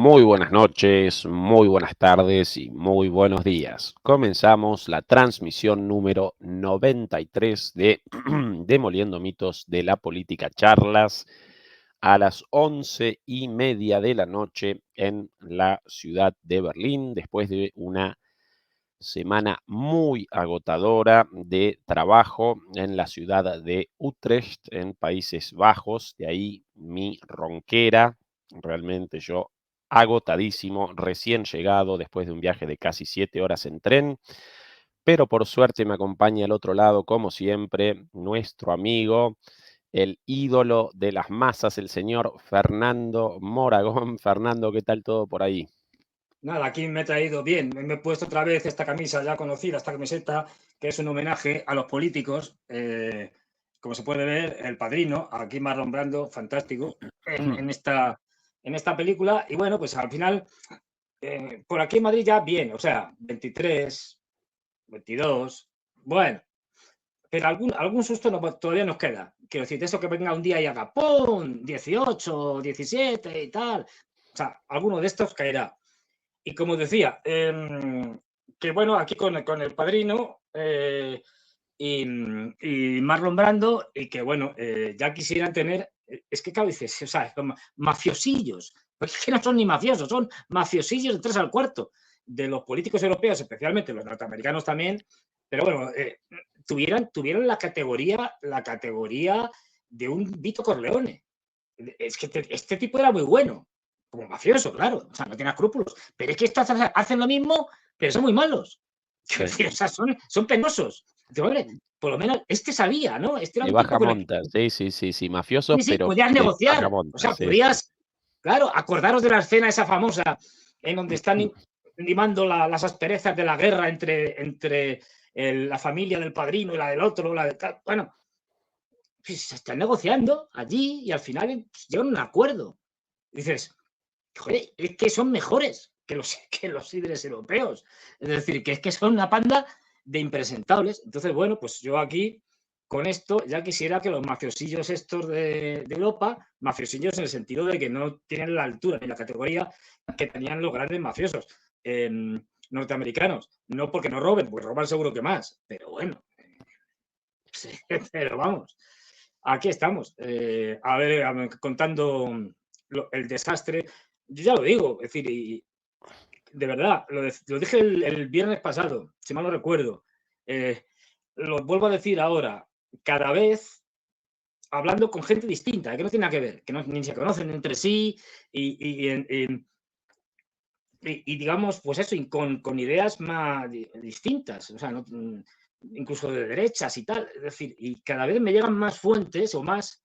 Muy buenas noches, muy buenas tardes y muy buenos días. Comenzamos la transmisión número 93 de Demoliendo Mitos de la Política Charlas a las 11:30 de la noche en la ciudad de Berlín, después de una semana muy agotadora de trabajo en la ciudad de Utrecht, en Países Bajos. De ahí mi ronquera. Realmente yo agotadísimo, recién llegado después de un viaje de casi 7 horas en tren, pero por suerte me acompaña al otro lado, como siempre, nuestro amigo, el ídolo de las masas, el señor Fernando Moragón. Fernando, ¿qué tal todo por ahí? Nada, aquí me he traído bien. Me he puesto otra vez esta camisa ya conocida, esta camiseta, que es un homenaje a los políticos. Como se puede ver, El Padrino, aquí Marlon Brando, fantástico, en esta película. Y bueno, pues al final, por aquí en Madrid ya bien, o sea, 23, 22, bueno, pero algún susto todavía nos queda. Quiero decir, de eso que venga un día y haga ¡pum! 18, 17 y tal. O sea, alguno de estos caerá. Y como decía, que bueno, aquí con El Padrino y Marlon Brando, y que bueno, ya quisieran tener, es que claro, dices, o sea, como mafiosillos, porque es que no son ni mafiosos, son mafiosillos de tres al cuarto, de los políticos europeos, especialmente los norteamericanos también, pero bueno, tuvieron la categoría de un Vito Corleone. Es que este tipo era muy bueno, como mafioso, claro, o sea, no tiene escrúpulos, pero es que estos hacen lo mismo, pero son muy malos. Quiero Sí. decir, o sea, son penosos. Hombre, por lo menos este sabía, ¿no? Este era De un tipo baja con el que monta, sí, sí, sí, sí, mafiosos, sí, sí, pero podías de baja negociar. O monta, sea, sí, sí. podías, claro, acordaros de la escena esa famosa en donde están limando las asperezas de la guerra entre la familia del padrino y la del otro, la de tal. Bueno, pues se están negociando allí y al final pues, llegan a un acuerdo. Dices, joder, es que son mejores que los líderes europeos. Es decir, que es que son una panda de impresentables. Entonces, bueno, pues yo aquí, con esto, ya quisiera que los mafiosillos estos de Europa, mafiosillos en el sentido de que no tienen la altura ni la categoría que tenían los grandes mafiosos norteamericanos. No porque no roben, pues roban seguro que más, pero bueno, sí, pero vamos, aquí estamos. A ver, contando el desastre. Yo ya lo digo, es decir, y de verdad, lo dije el viernes pasado, si mal no recuerdo. eh, lo vuelvo a decir ahora, cada vez hablando con gente distinta, que no tiene nada que ver, que ni se conocen entre sí y digamos, pues eso, y con ideas más distintas, o sea, incluso de derechas y tal. Es decir, y cada vez me llegan más fuentes o más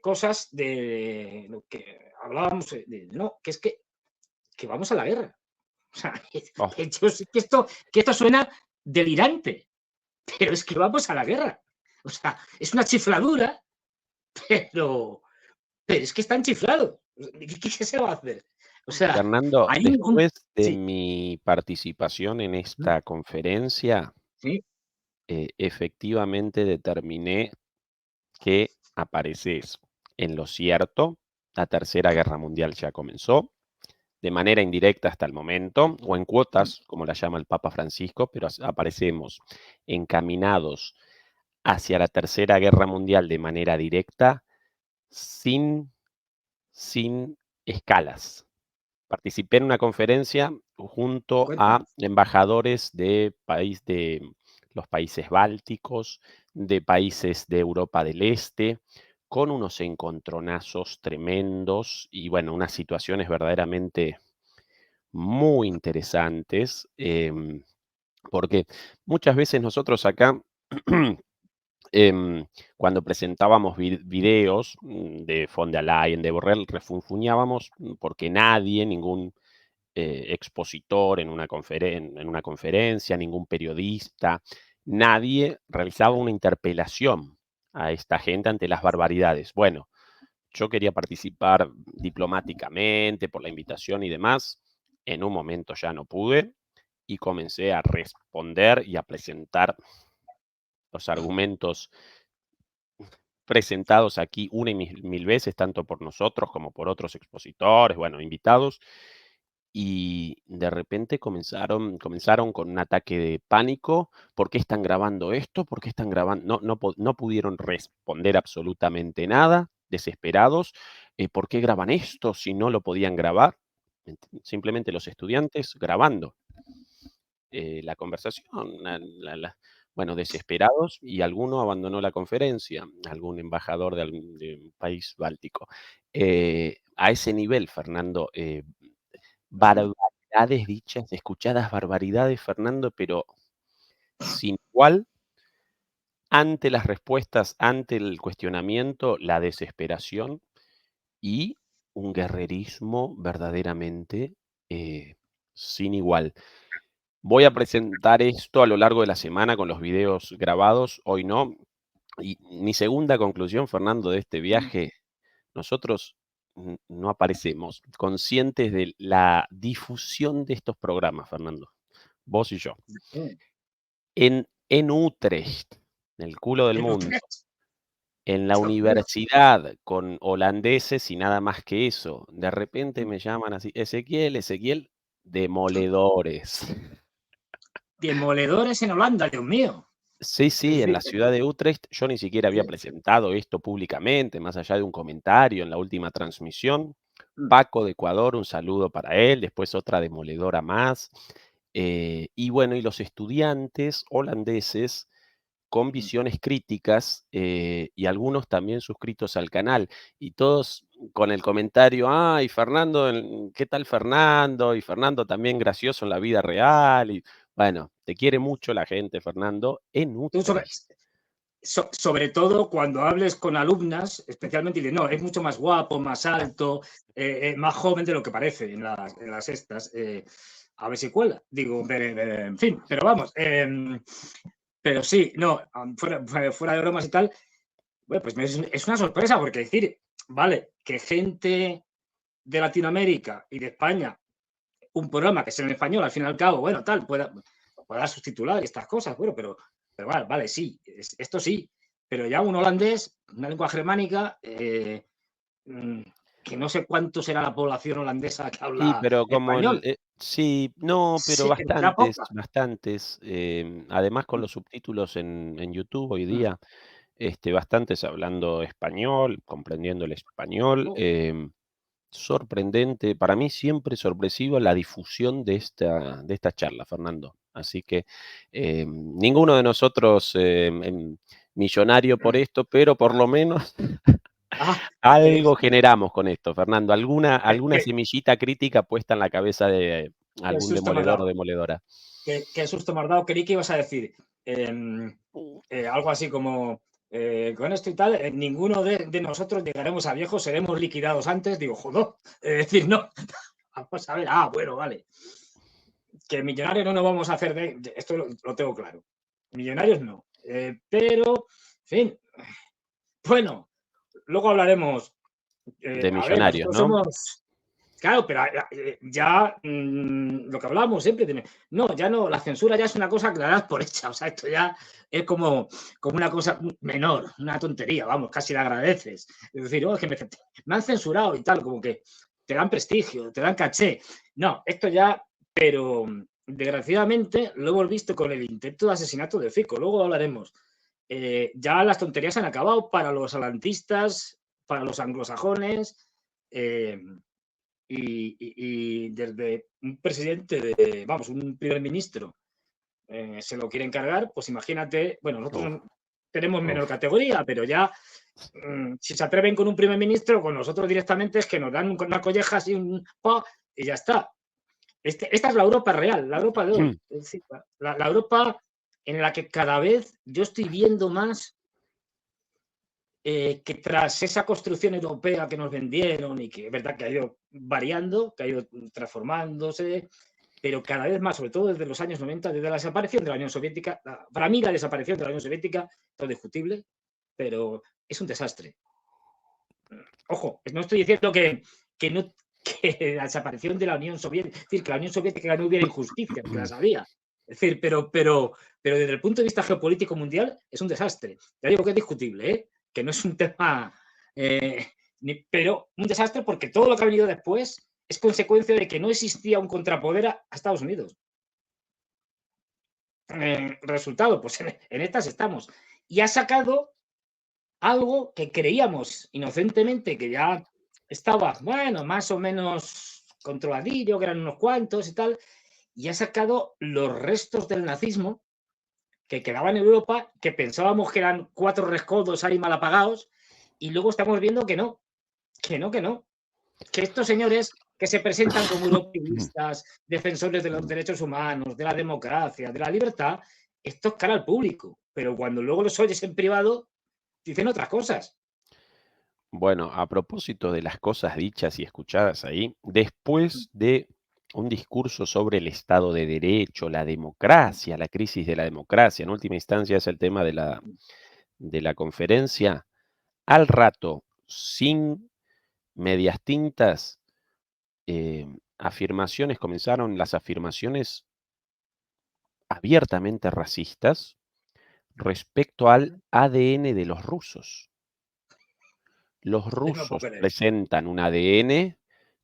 cosas de lo que hablábamos, no, que es que vamos a la guerra. O sea, Oh, yo sé que esto suena delirante, pero es que vamos a la guerra. O sea, es una chifladura, pero, pero es que están chiflados. ¿Qué se va a hacer? O sea, Fernando, hay después de sí, mi participación en esta conferencia, sí, efectivamente determiné que apareces en lo cierto. La Tercera Guerra Mundial ya comenzó, de manera indirecta hasta el momento, o en cuotas, como la llama el Papa Francisco, pero aparecemos encaminados hacia la Tercera Guerra Mundial de manera directa, sin, sin escalas. Participé en una conferencia junto a cuéntanos. embajadores de los países bálticos, de países de Europa del Este, con unos encontronazos tremendos y bueno, unas situaciones verdaderamente muy interesantes, porque muchas veces nosotros acá cuando presentábamos videos de von der Leyen, de Borrell, refunfuñábamos porque nadie, ningún expositor en una conferencia, ningún periodista, nadie realizaba una interpelación a esta gente ante las barbaridades. Bueno, yo quería participar diplomáticamente por la invitación y demás. En un momento ya no pude y comencé a responder y a presentar los argumentos presentados aquí una y mil veces, tanto por nosotros como por otros expositores, bueno, invitados, y de repente comenzaron con un ataque de pánico. ¿Por qué están grabando esto? ¿Por qué están grabando? No pudieron responder absolutamente nada, desesperados. ¿Por qué graban esto si no lo podían grabar? Simplemente los estudiantes grabando la conversación, bueno, desesperados, y alguno abandonó la conferencia, algún embajador de un país báltico. A ese nivel, Fernando, barbaridades dichas, escuchadas barbaridades, Fernando, pero sin igual, ante las respuestas, ante el cuestionamiento, la desesperación y un guerrerismo verdaderamente sin igual. Voy a presentar esto a lo largo de la semana con los videos grabados, hoy no. Y mi segunda conclusión, Fernando, de este viaje, nosotros no aparecemos conscientes de la difusión de estos programas, Fernando, vos y yo. En Utrecht, en el culo del mundo, en la universidad, con holandeses y nada más que eso. De repente me llaman así, Ezequiel, demoledores. Demoledores en Holanda, Dios mío. Sí, sí, Es en decir, la ciudad de Utrecht. Yo ni siquiera había presentado esto públicamente, más allá de un comentario en la última transmisión. Paco de Ecuador, un saludo para él, después otra demoledora más. Y bueno, y los estudiantes holandeses con visiones críticas, y algunos también suscritos al canal, y todos con el comentario, ay, Fernando, ¿qué tal Fernando? Y Fernando también gracioso en la vida real, y bueno, te quiere mucho la gente, Fernando, en tú Utrecht. sobre todo cuando hables con alumnas, especialmente, y no, es mucho más guapo, más alto, más joven de lo que parece en las estas. A ver si cuela. Digo, en fin, pero vamos. Pero sí, no, fuera de bromas y tal, bueno, pues es una sorpresa, porque decir, vale, que gente de Latinoamérica y de España, un programa que sea en español, al fin y al cabo, bueno, tal, pueda subtitular y estas cosas, bueno, pero vale, sí, esto sí, pero ya un holandés, una lengua germánica, que no sé cuánto será la población holandesa que Sí, habla pero como español. sí, no, pero Sí, será bastantes, poca. bastantes, además con los subtítulos en YouTube hoy día, bastantes hablando español, comprendiendo el español, sorprendente, para mí siempre sorpresiva la difusión de esta charla, Fernando. Así que ninguno de nosotros millonario por esto, pero por lo menos Ah, algo generamos con esto, Fernando. Alguna qué, semillita crítica puesta en la cabeza de qué algún susto me has demoledor o dado. demoledora. Qué susto me has dado. Creí que ibas a decir algo así como, con esto y tal, ninguno de nosotros llegaremos a viejos, seremos liquidados antes. Digo, joder, es decir, no, vamos a ver, bueno, vale. Que millonarios no nos vamos a hacer esto lo tengo claro. Millonarios no. Pero, en fin, bueno, luego hablaremos. De A ver, millonarios, nosotros ¿no? somos. Claro, pero ya lo que hablábamos siempre, no, ya no, la censura ya es una cosa que la das por hecha, o sea, esto ya es como una cosa menor, una tontería, vamos, casi la agradeces. Es decir, es que me han censurado y tal, como que te dan prestigio, te dan caché. No, esto ya, pero desgraciadamente lo hemos visto con el intento de asesinato de Fico, luego hablaremos. Ya las tonterías han acabado para los atlantistas, para los anglosajones, y desde un presidente, vamos, un primer ministro, se lo quiere encargar, pues imagínate, bueno, Uf, nosotros tenemos menor uf. categoría, pero ya, si se atreven con un primer ministro, con nosotros directamente es que nos dan una colleja así, y ya está. Esta es la Europa real, la Europa de hoy. Es decir, la Europa en la que cada vez yo estoy viendo más que tras esa construcción europea que nos vendieron y que es verdad que ha ido variando, que ha ido transformándose, pero cada vez más, sobre todo desde los años 90, desde la desaparición de la Unión Soviética, para mí la desaparición de la Unión Soviética es discutible, pero es un desastre. Ojo, no estoy diciendo que la desaparición de la Unión Soviética, es decir, que la Unión Soviética no hubiera injusticias, que las había. Es decir, pero desde el punto de vista geopolítico mundial es un desastre. Ya digo que es discutible, que no es un tema, pero un desastre porque todo lo que ha venido después es consecuencia de que no existía un contrapoder a Estados Unidos. Resultado, pues en estas estamos. Y ha sacado algo que creíamos inocentemente que ya estaba, bueno, más o menos controladillo, que eran unos cuantos y tal, y ha sacado los restos del nazismo que quedaban en Europa, que pensábamos que eran 4 rescoldos ahí mal apagados, y luego estamos viendo que no, que no, que no. Que estos señores que se presentan como europeístas, defensores de los derechos humanos, de la democracia, de la libertad, esto es cara al público, pero cuando luego los oyes en privado, dicen otras cosas. Bueno, a propósito de las cosas dichas y escuchadas ahí, después de un discurso sobre el Estado de Derecho, la democracia, la crisis de la democracia, en última instancia es el tema de la conferencia, al rato, sin medias tintas, comenzaron las afirmaciones abiertamente racistas respecto al ADN de los rusos. Los No me puedo rusos creer. presentan un ADN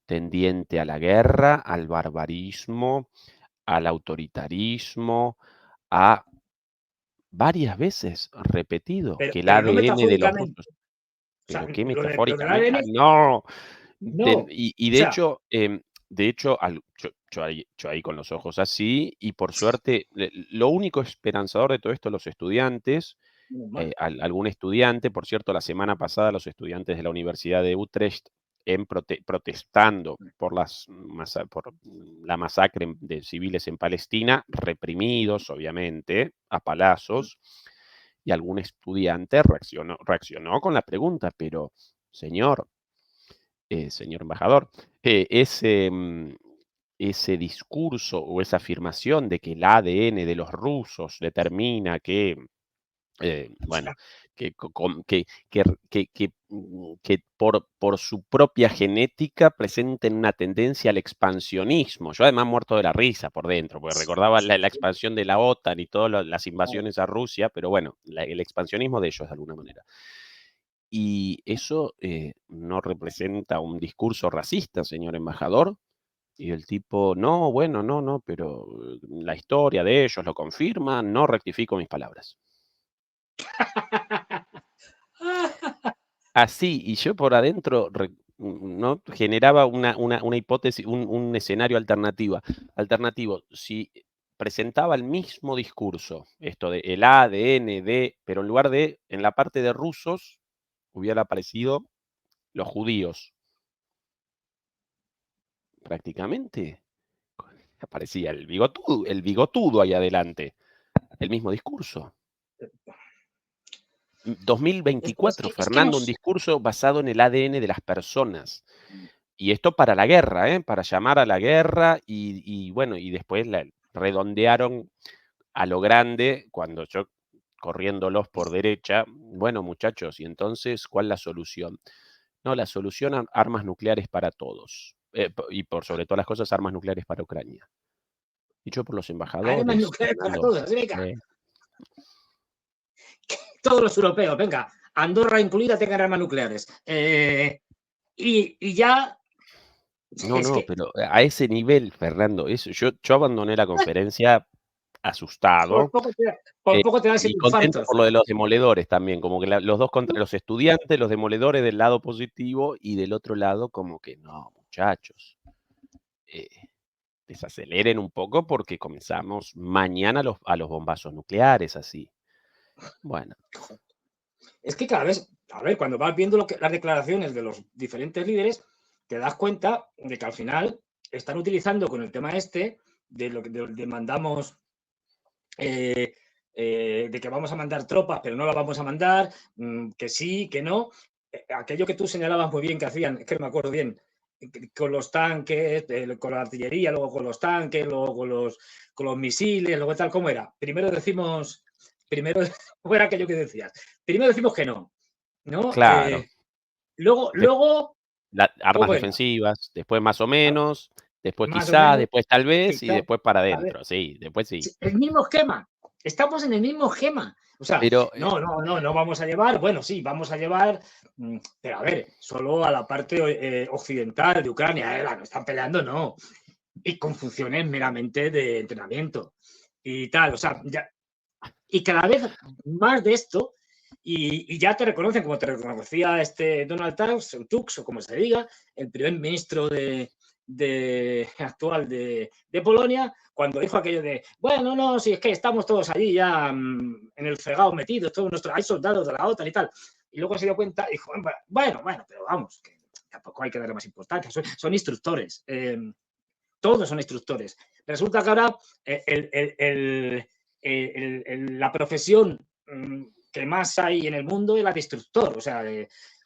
tendiente a la guerra, al barbarismo, al autoritarismo, a varias veces repetido que el Pero no ADN de los metafóricamente. rusos, O sea, ¿pero qué lo del metafóricamente? ADN, ¡Ah, no! no. Y O sea, de hecho, yo ahí con los ojos así, y por suerte, lo único esperanzador de todo esto, los estudiantes, normal. algún estudiante, por cierto, la semana pasada los estudiantes de la Universidad de Utrecht, protestando por por la masacre de civiles en Palestina, reprimidos, obviamente, a palazos, y algún estudiante reaccionó con la pregunta, pero, señor, señor embajador, ese discurso o esa afirmación de que el ADN de los rusos determina que, O bueno, sea, que por su propia genética presenten una tendencia al expansionismo. Yo además muerto de la risa por dentro, porque recordaba la expansión de la OTAN y todas las invasiones a Rusia, pero bueno, el expansionismo de ellos de alguna manera. Y eso no representa un discurso racista, señor embajador. Y el tipo, no, bueno, no, no, pero la historia de ellos lo confirma, no rectifico mis palabras. Así, y yo por adentro ¿no? Generaba una hipótesis, un escenario alternativo. Si presentaba el mismo discurso, esto de el ADN de, pero en lugar de, en la parte de rusos, hubiera aparecido los judíos. Prácticamente aparecía el bigotudo ahí adelante, el mismo discurso. es 2024, que, es que Fernando, un nos. discurso basado en el ADN de las personas. Y esto para la guerra, para llamar a la guerra y bueno, y después la redondearon a lo grande cuando yo corriéndolos por derecha, bueno, muchachos, y entonces, ¿cuál es la solución? No, la solución a armas nucleares para todos. Y por sobre todas las cosas, armas nucleares para Ucrania. Dicho por los Armas embajadores, nucleares para Fernando. todos, venga. Todos los europeos, venga. Andorra incluida tengan armas nucleares. Y ya. No, Es no, que pero a ese nivel, Fernando, eso, yo abandoné la conferencia por asustado. poco te, por poco te das el Y contento infarto. por lo de los demoledores también, como que los dos contra los estudiantes, los demoledores del lado positivo y del otro lado como que no, muchachos, eh, desaceleren un poco porque comenzamos mañana a los bombazos nucleares así. Bueno, Es que cada vez, a ver, cuando vas viendo las declaraciones de los diferentes líderes, te das cuenta de que al final están utilizando con el tema este de lo que mandamos, de que vamos a mandar tropas, pero no las vamos a mandar, que sí, que no. Aquello que tú señalabas muy bien que hacían, es que no me acuerdo bien, con los tanques, con la artillería, luego con los tanques, luego con los misiles, luego tal, ¿cómo era? Primero, ¿cómo era aquello que decías? Primero decimos que no, ¿no? claro, de- Luego, armas ¿cómo era? defensivas, después más o Ah, menos, después más o quizás, menos, después tal vez y quizás, después para a ver, adentro, sí, después sí. el mismo esquema. Estamos en el mismo esquema. O sea, Pero, no vamos a llevar, bueno, sí, vamos a llevar, pero a ver, solo a la parte occidental de Ucrania, no están peleando, no. Y con funciones meramente de entrenamiento y tal, o sea, ya, y cada vez más de esto, y ya te reconocen como te reconocía Donald Tusk, o como se diga, el primer ministro actual de Polonia, cuando dijo aquello de, bueno, no, si es que estamos todos allí ya en el fregado metidos, todos nuestros, hay soldados de la OTAN y tal. Y luego se dio cuenta y dijo, bueno, pero vamos, que tampoco hay que darle más importancia, son instructores. Todos son instructores. Resulta que ahora la profesión que más hay en el mundo es la de instructor. O sea,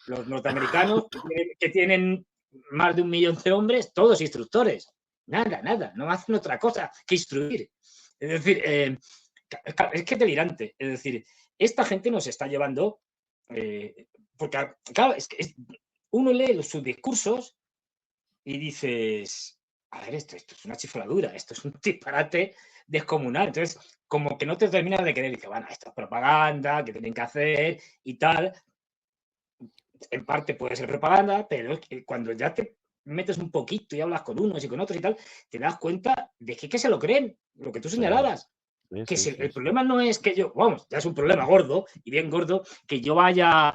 los norteamericanos que tienen más de 1 millón de hombres, todos instructores. Nada, no hacen otra cosa que instruir. Es decir, es que es delirante. Es decir, esta gente nos está llevando, porque claro, uno lee sus discursos y dices, a ver, esto es una chifladura, esto es un disparate descomunal. Entonces, como que no te terminas de querer, dices, bueno, esto es propaganda, que tienen que hacer y tal. En parte puede ser propaganda, pero es que cuando ya te metes un poquito y hablas con unos y con otros y tal, te das cuenta de que se lo creen, lo que tú señalabas. Que el problema no es que yo, vamos, ya es un problema gordo y bien gordo, que yo vaya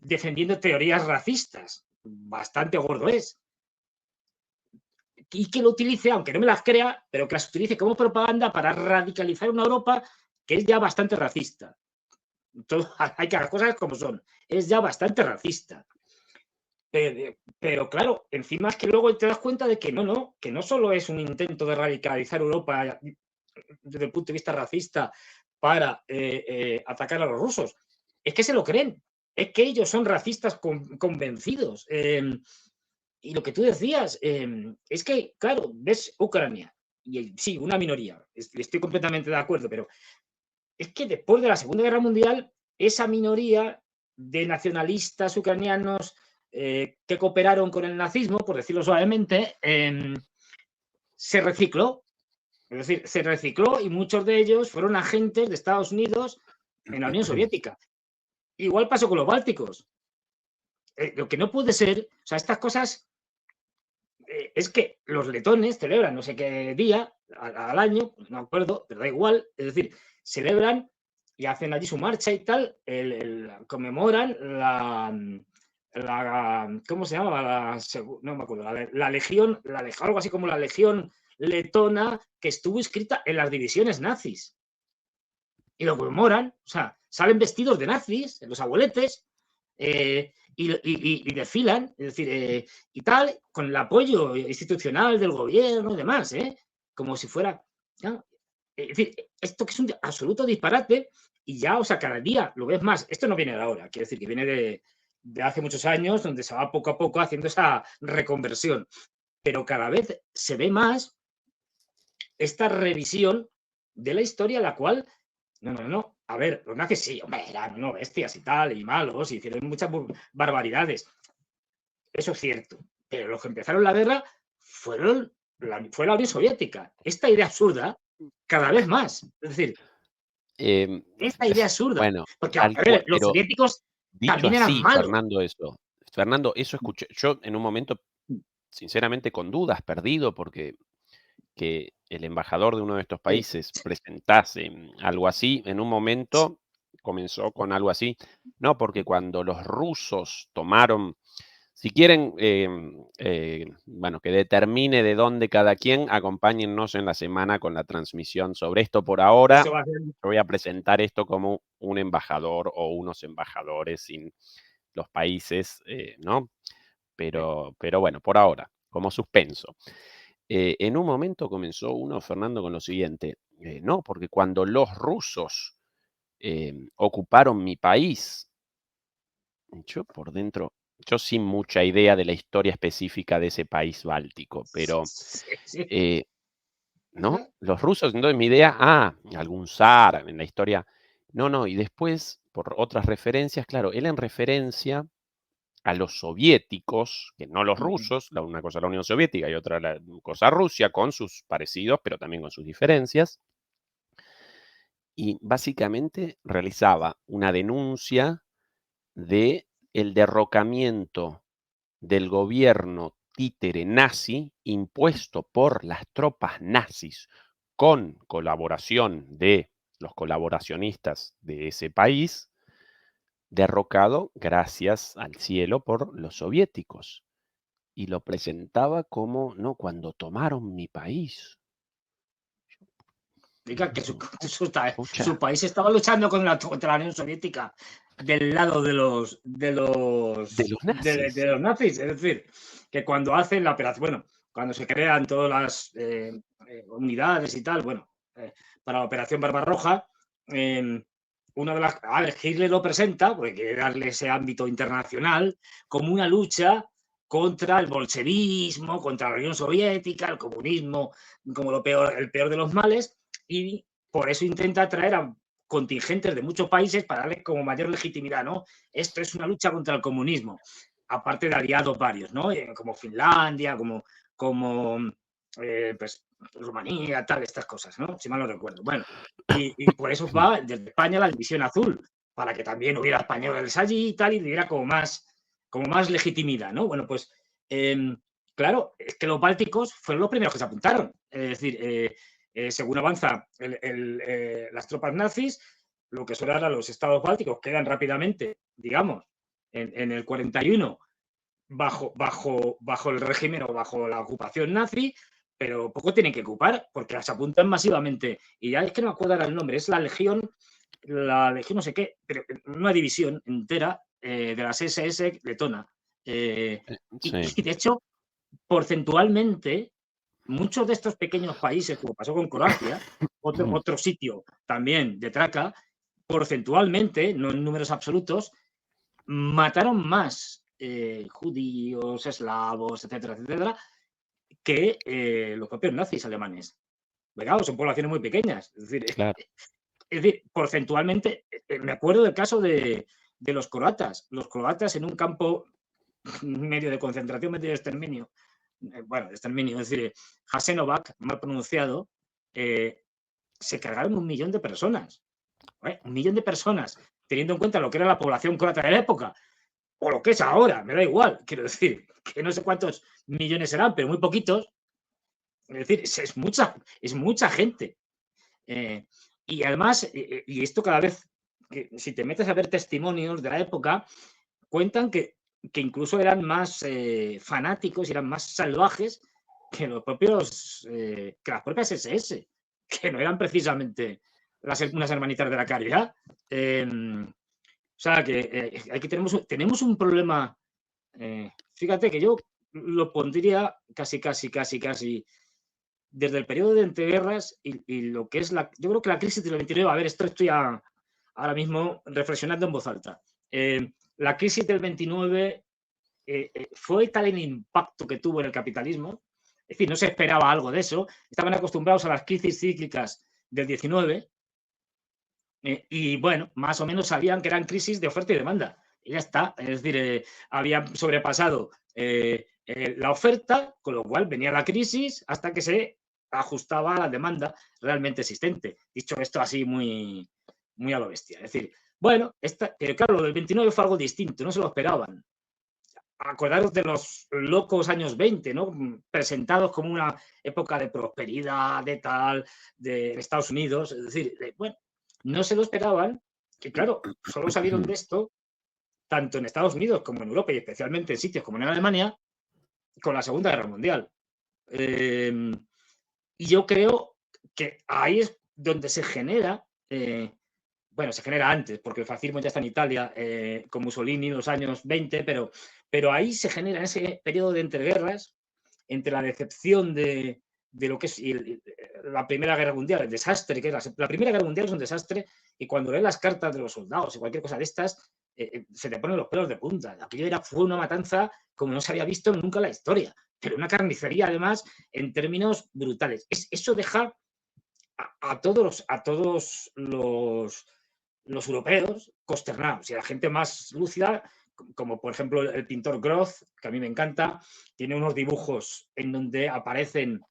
defendiendo teorías racistas. Bastante gordo es. Y que lo utilice, aunque no me las crea, pero que las utilice como propaganda para radicalizar una Europa que es ya bastante racista. Hay que las cosas como son. Es ya bastante racista. Pero claro, encima es que luego te das cuenta de que no solo es un intento de radicalizar Europa desde el punto de vista racista para atacar a los rusos. Es que se lo creen. Es que ellos son racistas convencidos. Y lo que tú decías, es que, claro, ves Ucrania, y sí, una minoría, estoy completamente de acuerdo, pero es que después de la Segunda Guerra Mundial, esa minoría de nacionalistas ucranianos que cooperaron con el nazismo, por decirlo suavemente, se recicló. Es decir, se recicló y muchos de ellos fueron agentes de Estados Unidos en la Unión Soviética. Igual pasó con los bálticos. Lo que no puede ser, o sea, estas cosas es que los letones celebran no sé qué día al año, no me acuerdo, pero da igual, es decir, celebran y hacen allí su marcha y tal, conmemoran ¿cómo se llama? No me acuerdo, la legión, algo así como la legión letona que estuvo inscrita en las divisiones nazis. Y lo conmemoran, o sea, salen vestidos de nazis, los abueletes, y desfilan, es decir, y tal, con el apoyo institucional del gobierno y demás, como si fuera. ¿no? Es decir, esto que es un absoluto disparate y ya, o sea, cada día lo ves más. Esto no viene de ahora, quiero decir, que viene de hace muchos años, donde se va poco a poco haciendo esa reconversión. Pero cada vez se ve más esta revisión de la historia, la cual no. A ver, los nazis sí, hombre, eran no bestias y tal, y malos, y hicieron muchas barbaridades. Eso es cierto. Pero los que empezaron la guerra fue la Unión Soviética. Esta idea absurda, cada vez más. Es decir, esta idea absurda. bueno, Porque, a tal ver, cual, los pero soviéticos dicho también eran así, malos. Fernando, eso escuché. Yo en un momento, sinceramente, con dudas, perdido, porque que el embajador de uno de estos Sí, países presentase algo así, en un momento comenzó con algo así. No, porque cuando los rusos tomaron, si quieren, bueno, que determine de dónde cada quien, acompáñennos en la semana con la transmisión sobre esto. Por ahora, eso va a ser. yo voy a presentar esto como un embajador o unos embajadores sin los países, ¿no? Pero bueno, por ahora, como suspenso. En un momento comenzó uno, Fernando, con lo siguiente, no, porque cuando los rusos ocuparon mi país, yo por dentro, yo sin mucha idea de la historia específica de ese país báltico, pero Sí. eh, ¿no? Ajá. Los rusos, entonces mi idea, algún zar en la historia. No, y después, por otras referencias, claro, él en referencia a los soviéticos, que no los rusos, una cosa la Unión Soviética y otra la cosa Rusia, con sus parecidos, pero también con sus diferencias. y básicamente realizaba una denuncia de el derrocamiento del gobierno títere nazi impuesto por las tropas nazis con colaboración de los colaboracionistas de ese país, derrocado gracias al cielo por los soviéticos. Y lo presentaba como, no, cuando tomaron mi país. Diga que Digo, su pucha, país estaba luchando contra la Unión Soviética del lado de los de nazis. los nazis. Es decir, que cuando hacen la operación, bueno, cuando se crean todas las unidades y tal, bueno, para la Operación Barbarroja, una de las. A ver, Hitler lo presenta, porque quiere darle ese ámbito internacional, como una lucha contra el bolchevismo, contra la Unión Soviética, el comunismo, como el peor de los males, y por eso intenta atraer a contingentes de muchos países para darle como mayor legitimidad, ¿no? Esto es una lucha contra el comunismo, aparte de aliados varios, ¿no? Como Finlandia, como pues, Rumanía, tal, estas cosas, ¿no? Si mal no recuerdo. Bueno, y por eso va desde España la División Azul, para que también hubiera españoles allí y tal, y hubiera como más legitimidad, ¿no? Bueno, pues claro, es que los bálticos fueron los primeros que se apuntaron. Es decir, según avanza las tropas nazis, lo que suele dar a los estados bálticos quedan rápidamente, digamos, en el 41 bajo el régimen o bajo la ocupación nazi, pero poco tienen que ocupar porque las apuntan masivamente. Y ya es que no me acuerdo ahora el nombre, es la Legión no sé qué, pero una división entera de las SS letona. Sí. Y de hecho, porcentualmente, muchos de estos pequeños países, como pasó con Croacia, otro sitio también de traca, porcentualmente, no en números absolutos, mataron más judíos, eslavos, etcétera, etcétera, que los propios nazis alemanes. Claro, son poblaciones muy pequeñas. Claro. Es decir, porcentualmente, me acuerdo del caso de los croatas. Los croatas en un campo medio de concentración, medio de exterminio, bueno, de exterminio, es decir, Jasenovac, mal pronunciado, se cargaron 1 millón de personas. 1 millón de personas, teniendo en cuenta lo que era la población croata de la época, o lo que es ahora, me da igual. Quiero decir, que no sé cuántos millones serán, pero muy poquitos. Es decir, es mucha gente. Y además, y esto cada vez, si te metes a ver testimonios de la época, cuentan que incluso eran más fanáticos y eran más salvajes que las propias SS, que no eran precisamente unas hermanitas de la caridad. O sea, que aquí tenemos un problema. Fíjate que yo lo pondría casi desde el periodo de entreguerras y lo que es yo creo que la crisis del 29, a ver, esto estoy ahora mismo reflexionando en voz alta. La crisis del 29 fue tal el impacto que tuvo en el capitalismo, es decir, no se esperaba algo de eso, estaban acostumbrados a las crisis cíclicas del 19 y bueno, más o menos sabían que eran crisis de oferta y demanda. Y ya está, es decir, habían sobrepasado la oferta, con lo cual venía la crisis hasta que se ajustaba a la demanda realmente existente. Dicho esto así muy, muy a lo bestia. Es decir, bueno, pero claro, lo del 29 fue algo distinto, no se lo esperaban. Acordaros de los locos años 20, ¿no? Presentados como una época de prosperidad, de tal, de Estados Unidos. Es decir, bueno, no se lo esperaban, que claro, solo salieron de esto, tanto en Estados Unidos como en Europa y especialmente en sitios como en Alemania, con la Segunda Guerra Mundial. Y yo creo que ahí es donde se genera, bueno, se genera antes, porque el fascismo ya está en Italia con Mussolini en los años 20, pero ahí se genera en ese periodo de entreguerras, entre la decepción de lo que es la Primera Guerra Mundial, el desastre que es la Primera Guerra Mundial es un desastre, y cuando lees las cartas de los soldados y cualquier cosa de estas, se te ponen los pelos de punta. Aquello fue una matanza como no se había visto nunca en la historia, pero una carnicería además en términos brutales. Eso deja a todos los europeos consternados, y a la gente más lúcida, como por ejemplo el pintor Groth, que a mí me encanta, tiene unos dibujos en donde aparecen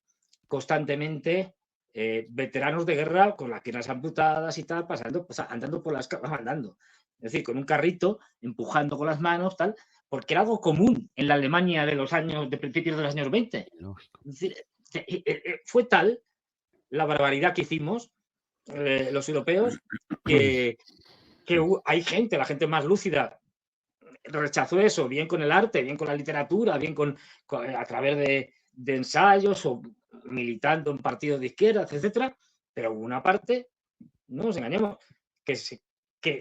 constantemente veteranos de guerra con las piernas amputadas y tal, pasando, pues, andando por las calles, andando. Es decir, con un carrito, empujando con las manos, tal, porque era algo común en la Alemania de principios de los años 20. Lógico. Es decir, fue tal la barbaridad que hicimos los europeos que hay gente, la gente más lúcida, rechazó eso, bien con el arte, bien con la literatura, bien a través de ensayos o militando en partidos de izquierda, etcétera, pero hubo una parte, no nos engañemos, que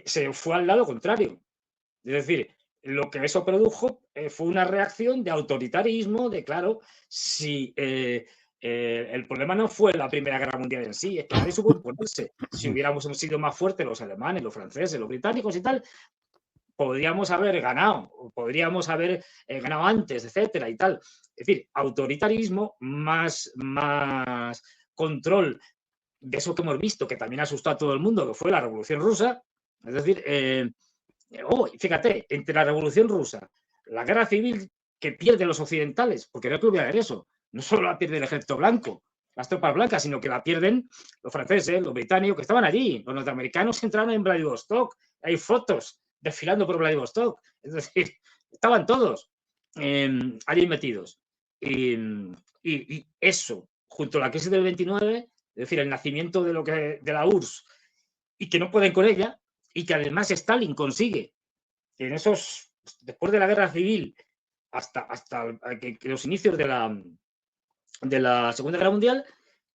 se fue al lado contrario. Es decir, lo que eso produjo fue una reacción de autoritarismo, de claro, si el problema no fue la Primera Guerra Mundial en sí, es que nadie supo imponerse. Si hubiéramos sido más fuertes los alemanes, los franceses, los británicos y tal, podríamos haber ganado, podríamos haber ganado antes, etcétera y tal. Es decir, autoritarismo más control de eso que hemos visto, que también asustó a todo el mundo, que fue la Revolución Rusa. Es decir, fíjate, entre la Revolución Rusa, la guerra civil que pierden los occidentales, porque no hay que olvidar eso, no solo la pierde el ejército blanco, las tropas blancas, sino que la pierden los franceses, los británicos, que estaban allí. Los norteamericanos entraron en Vladivostok, hay fotos desfilando por Vladivostok, es decir, estaban todos allí metidos. Y eso, junto a la crisis del 29, es decir, el nacimiento de la URSS, y que no pueden con ella, y que además Stalin consigue que después de la guerra civil hasta que los inicios de la Segunda Guerra Mundial,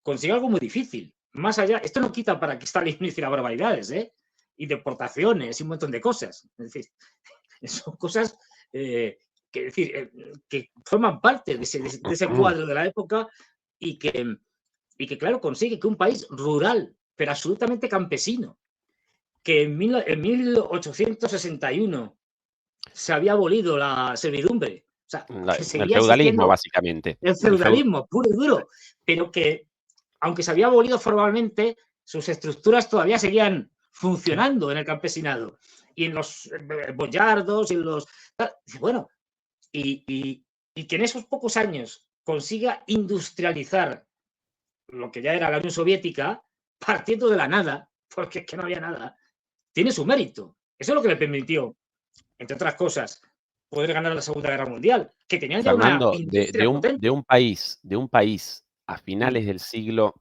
consigue algo muy difícil. Más allá, esto no quita para que Stalin no hiciera barbaridades, y deportaciones y un montón de cosas. Es decir, son cosas que forman parte de ese cuadro de la época y que, claro, consigue que un país rural, pero absolutamente campesino, que en 1861 se había abolido la servidumbre, o sea, que El seguía feudalismo, existiendo básicamente. el feudalismo puro y duro, pero que, aunque se había abolido formalmente, sus estructuras todavía seguían funcionando en el campesinado y en los boyardos y en los... Bueno, y que en esos pocos años consiga industrializar lo que ya era la Unión Soviética, partiendo de la nada, porque es que no había nada, tiene su mérito. Eso es lo que le permitió, entre otras cosas, poder ganar la Segunda Guerra Mundial, que tenían ya una Fernando, industria potente. de un país a Mm. finales del siglo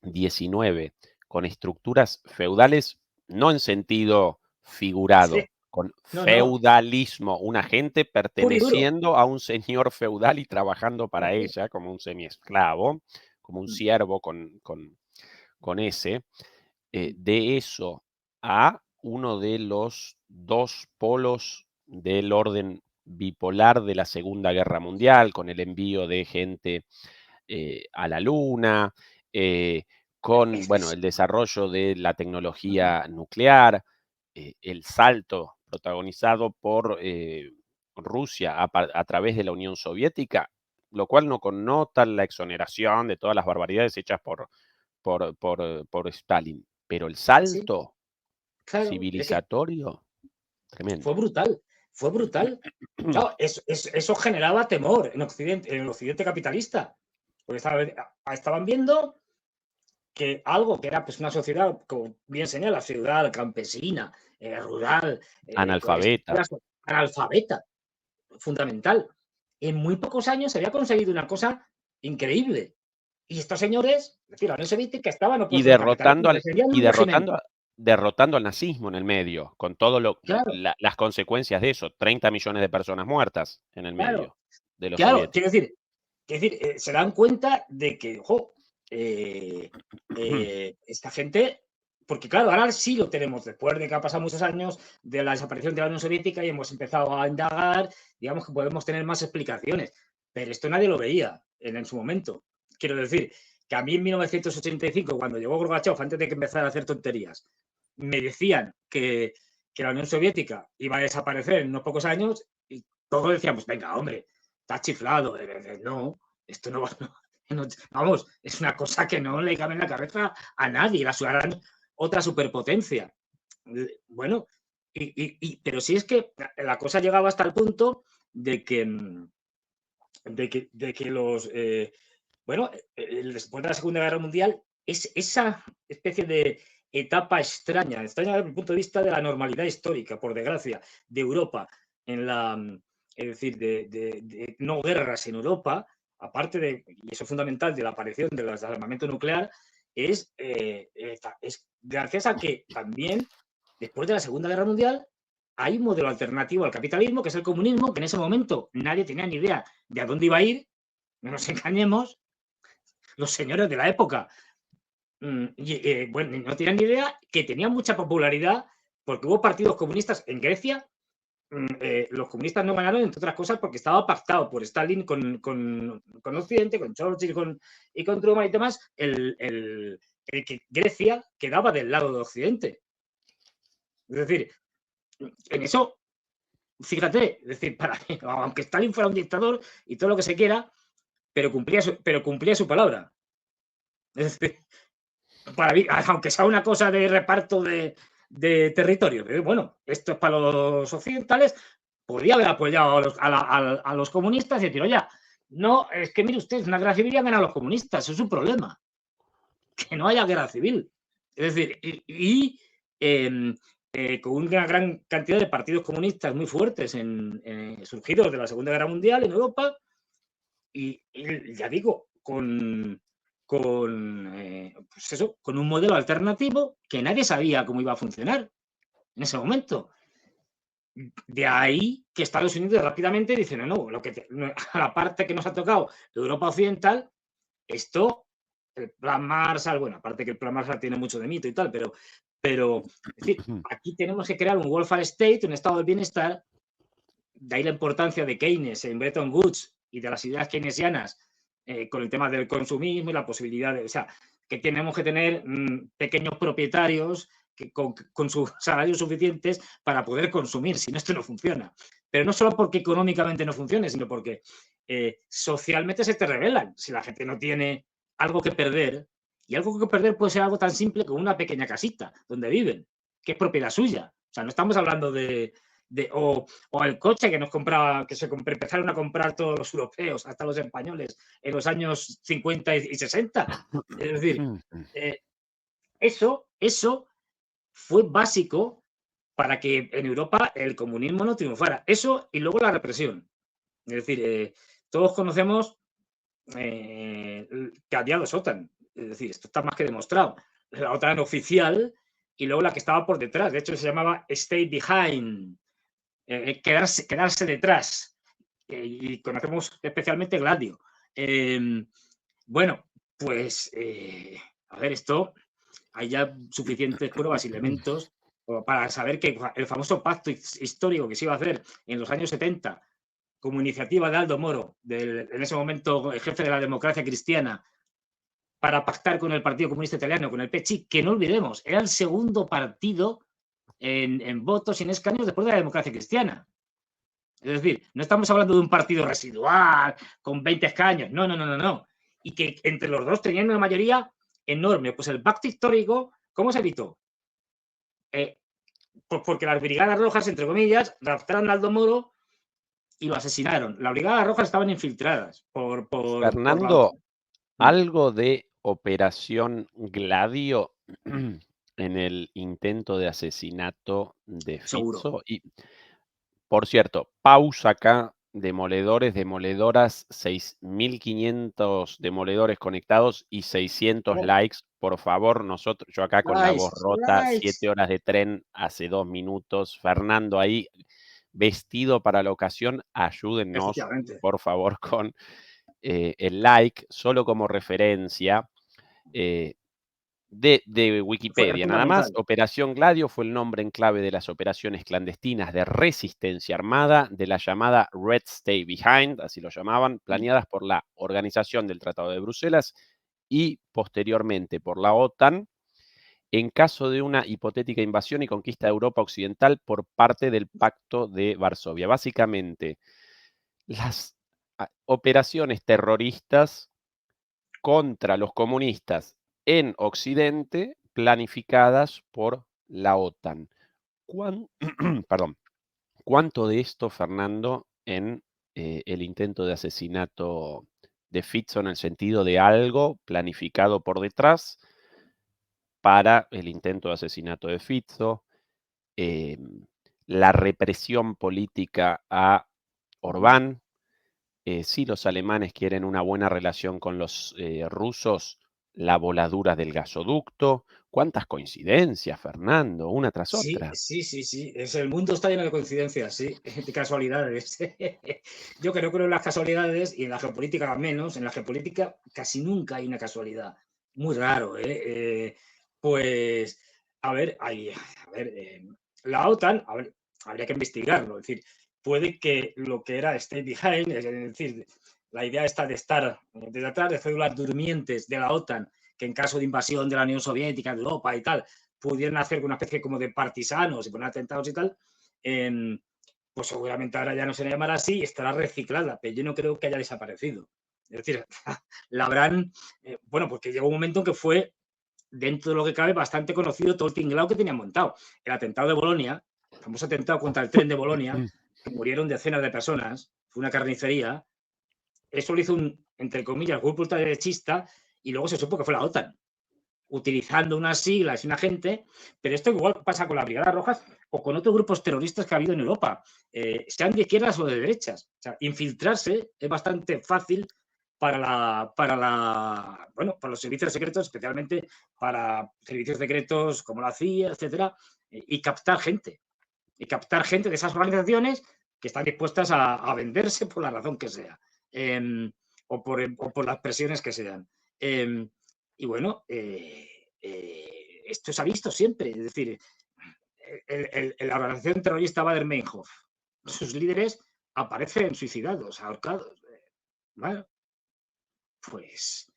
XIX, con estructuras feudales, no en sentido Sí, figurado, con no, no, feudalismo, una gente puro y duro. perteneciendo a un señor feudal y trabajando para ella como un semiesclavo, como un siervo con ese, de eso a uno de los dos polos del orden bipolar de la Segunda Guerra Mundial, con el envío de gente a la Luna, con bueno, el desarrollo de la tecnología nuclear, el salto protagonizado por Rusia a través de la Unión Soviética, lo cual no connota la exoneración de todas las barbaridades hechas por Stalin. Pero el Sí, salto claro, es que civilizatorio, fue tremendo. brutal, fue brutal. Claro, eso generaba temor en el occidente capitalista, porque estaban viendo que algo que era pues una sociedad, como bien señala, feudal, campesina, rural, con Analfabeta. estructuras analfabeta, fundamental. En muy pocos años se había conseguido una cosa increíble. Y estos señores, es decir, la Unión Soviética estaban Y opuestos al derrotando capitalismo, al defendían y un régimen. derrotando al nazismo en el medio, con todo Claro, las consecuencias de eso, 30 millones de personas muertas en el claro, medio de los claro. soviéticos. Quiero decir, se dan cuenta de que, esta gente, porque claro, ahora sí lo tenemos, después de que ha pasado muchos años de la desaparición de la Unión Soviética y hemos empezado a indagar, digamos que podemos tener más explicaciones, pero esto nadie lo veía en su momento. Quiero decir, que a mí en 1985, cuando llegó Gorbachev, antes de que empezara a hacer tonterías, me decían que la Unión Soviética iba a desaparecer en unos pocos años y todos decíamos, venga, hombre, está chiflado. No, esto no va. No, vamos, es una cosa que no le cabe en la cabeza a nadie. La harán otra superpotencia. Bueno, pero sí es que la cosa llegaba hasta el punto de que los Bueno, después de la Segunda Guerra Mundial, es esa especie de etapa extraña desde el punto de vista de la normalidad histórica, por desgracia, de Europa, en la, es decir, de no guerras en Europa, aparte de, y eso es fundamental, de la aparición del armamento nuclear, es gracias a que también, después de la Segunda Guerra Mundial, hay un modelo alternativo al capitalismo, que es el comunismo, que en ese momento nadie tenía ni idea de a dónde iba a ir, no nos engañemos, los señores de la época, bueno, no tenían ni idea, que tenían mucha popularidad porque hubo partidos comunistas en Grecia. Los comunistas no ganaron, entre otras cosas, porque estaba pactado por Stalin con Occidente, con Churchill y con Truman y demás, que Grecia quedaba del lado de Occidente. Es decir, en eso, fíjate, es decir, para mí, aunque Stalin fuera un dictador y todo lo que se quiera, pero cumplía su palabra. Es decir, para mí, aunque sea una cosa de reparto de territorio, bueno, esto es para los occidentales, podría haber apoyado a los comunistas y decir, oye, no, es que mire usted, una guerra civil ya han ganado los comunistas, eso es un problema, que no haya guerra civil. Es decir, con una gran cantidad de partidos comunistas muy fuertes surgidos de la Segunda Guerra Mundial en Europa, y ya digo, pues eso, con un modelo alternativo que nadie sabía cómo iba a funcionar en ese momento. De ahí que Estados Unidos rápidamente dice, no, a la parte que nos ha tocado Europa Occidental, esto, el plan Marshall, bueno, aparte que el plan Marshall tiene mucho de mito y tal, pero es decir, aquí tenemos que crear un welfare state, un estado del bienestar, de ahí la importancia de Keynes en Bretton Woods y de las ideas keynesianas con el tema del consumismo y la posibilidad de, o sea, que tenemos que tener pequeños propietarios con sus salarios suficientes para poder consumir, si no, esto no funciona. Pero no solo porque económicamente no funcione, sino porque socialmente se te revelan. Si la gente no tiene algo que perder, y algo que perder puede ser algo tan simple como una pequeña casita donde viven, que es propiedad suya. O sea, no estamos hablando o el coche que nos compraba, que empezaron a comprar todos los europeos, hasta los españoles, en los años 50 y 60. Es decir, eso fue básico para que en Europa el comunismo no triunfara. Eso y luego la represión. Es decir, todos conocemos que había dos OTAN. Es decir, esto está más que demostrado. La OTAN oficial y luego la que estaba por detrás. De hecho, se llamaba Stay Behind. Quedarse detrás. Y conocemos especialmente Gladio. Bueno, pues, a ver, esto hay ya suficientes pruebas y elementos para saber que el famoso pacto histórico que se iba a hacer en los años 70 como iniciativa de Aldo Moro, en ese momento el jefe de la democracia cristiana, para pactar con el Partido Comunista Italiano, con el PCI, que no olvidemos, era el segundo partido en votos y en escaños después de la democracia cristiana. Es decir, no estamos hablando de un partido residual con 20 escaños, no. Y que entre los dos tenían una mayoría enorme. Pues el pacto histórico, ¿cómo se evitó? Pues porque las brigadas rojas, entre comillas, raptaron a Aldo Moro y lo asesinaron. Las brigadas rojas estaban infiltradas por Fernando, algo de Operación Gladio en el intento de asesinato de seguro. Fizzo. Y, por cierto, pausa acá, demoledores, demoledoras, 6.500 demoledores conectados y 600 likes. Por favor, yo acá con la voz rota, 7 horas de tren hace 2 minutos. Fernando ahí, vestido para la ocasión, ayúdennos, por favor, con el like, solo como referencia. De Wikipedia, nada más. Operación Gladio fue el nombre en clave de las operaciones clandestinas de resistencia armada de la llamada Red Stay Behind, así lo llamaban, planeadas por la Organización del Tratado de Bruselas y posteriormente por la OTAN, en caso de una hipotética invasión y conquista de Europa Occidental por parte del Pacto de Varsovia. Básicamente, las operaciones terroristas contra los comunistas en Occidente planificadas por la OTAN. Perdón. ¿Cuánto de esto, Fernando, en el intento de asesinato de Fico en el sentido de algo planificado por detrás para el intento de asesinato de Fico, la represión política a Orbán. Si los alemanes quieren una buena relación con los rusos, la voladura del gasoducto. ¿Cuántas coincidencias, Fernando? Una tras Sí, otra. sí, sí, sí. El mundo está lleno de coincidencias, sí, de casualidades. Yo que no creo en las casualidades y en la geopolítica menos. En la geopolítica casi nunca hay una casualidad. Muy raro, ¿eh? Pues, a ver, la OTAN, a ver, habría que investigarlo. Es decir, puede que lo que era Stay Behind, es decir, la idea está de estar desde atrás, de células durmientes de la OTAN, que en caso de invasión de la Unión Soviética, de Europa y tal, pudieran hacer una especie como de partisanos y poner atentados y tal, pues seguramente ahora ya no se le llamará así y estará reciclada, pero yo no creo que haya desaparecido. Es decir, la habrán, bueno, porque llegó un momento en que fue, dentro de lo que cabe, bastante conocido todo el tinglao que tenían montado. El atentado de Bolonia, el famoso atentado contra el tren de Bolonia, que murieron decenas de personas, fue una carnicería. Eso lo hizo un, entre comillas, grupo ultraderechista y luego se supo que fue la OTAN, utilizando unas siglas y una gente, pero esto igual pasa con las Brigadas Rojas o con otros grupos terroristas que ha habido en Europa, sean de izquierdas o de derechas. O sea, infiltrarse es bastante fácil bueno, para los servicios secretos, especialmente para servicios secretos como la CIA, etcétera, y captar gente. Y captar gente de esas organizaciones que están dispuestas a venderse por la razón que sea. O por las presiones que sean. Y bueno, esto se ha visto siempre. Es decir, la organización terrorista Baader-Meinhof, sus líderes aparecen suicidados, ahorcados. Bueno, pues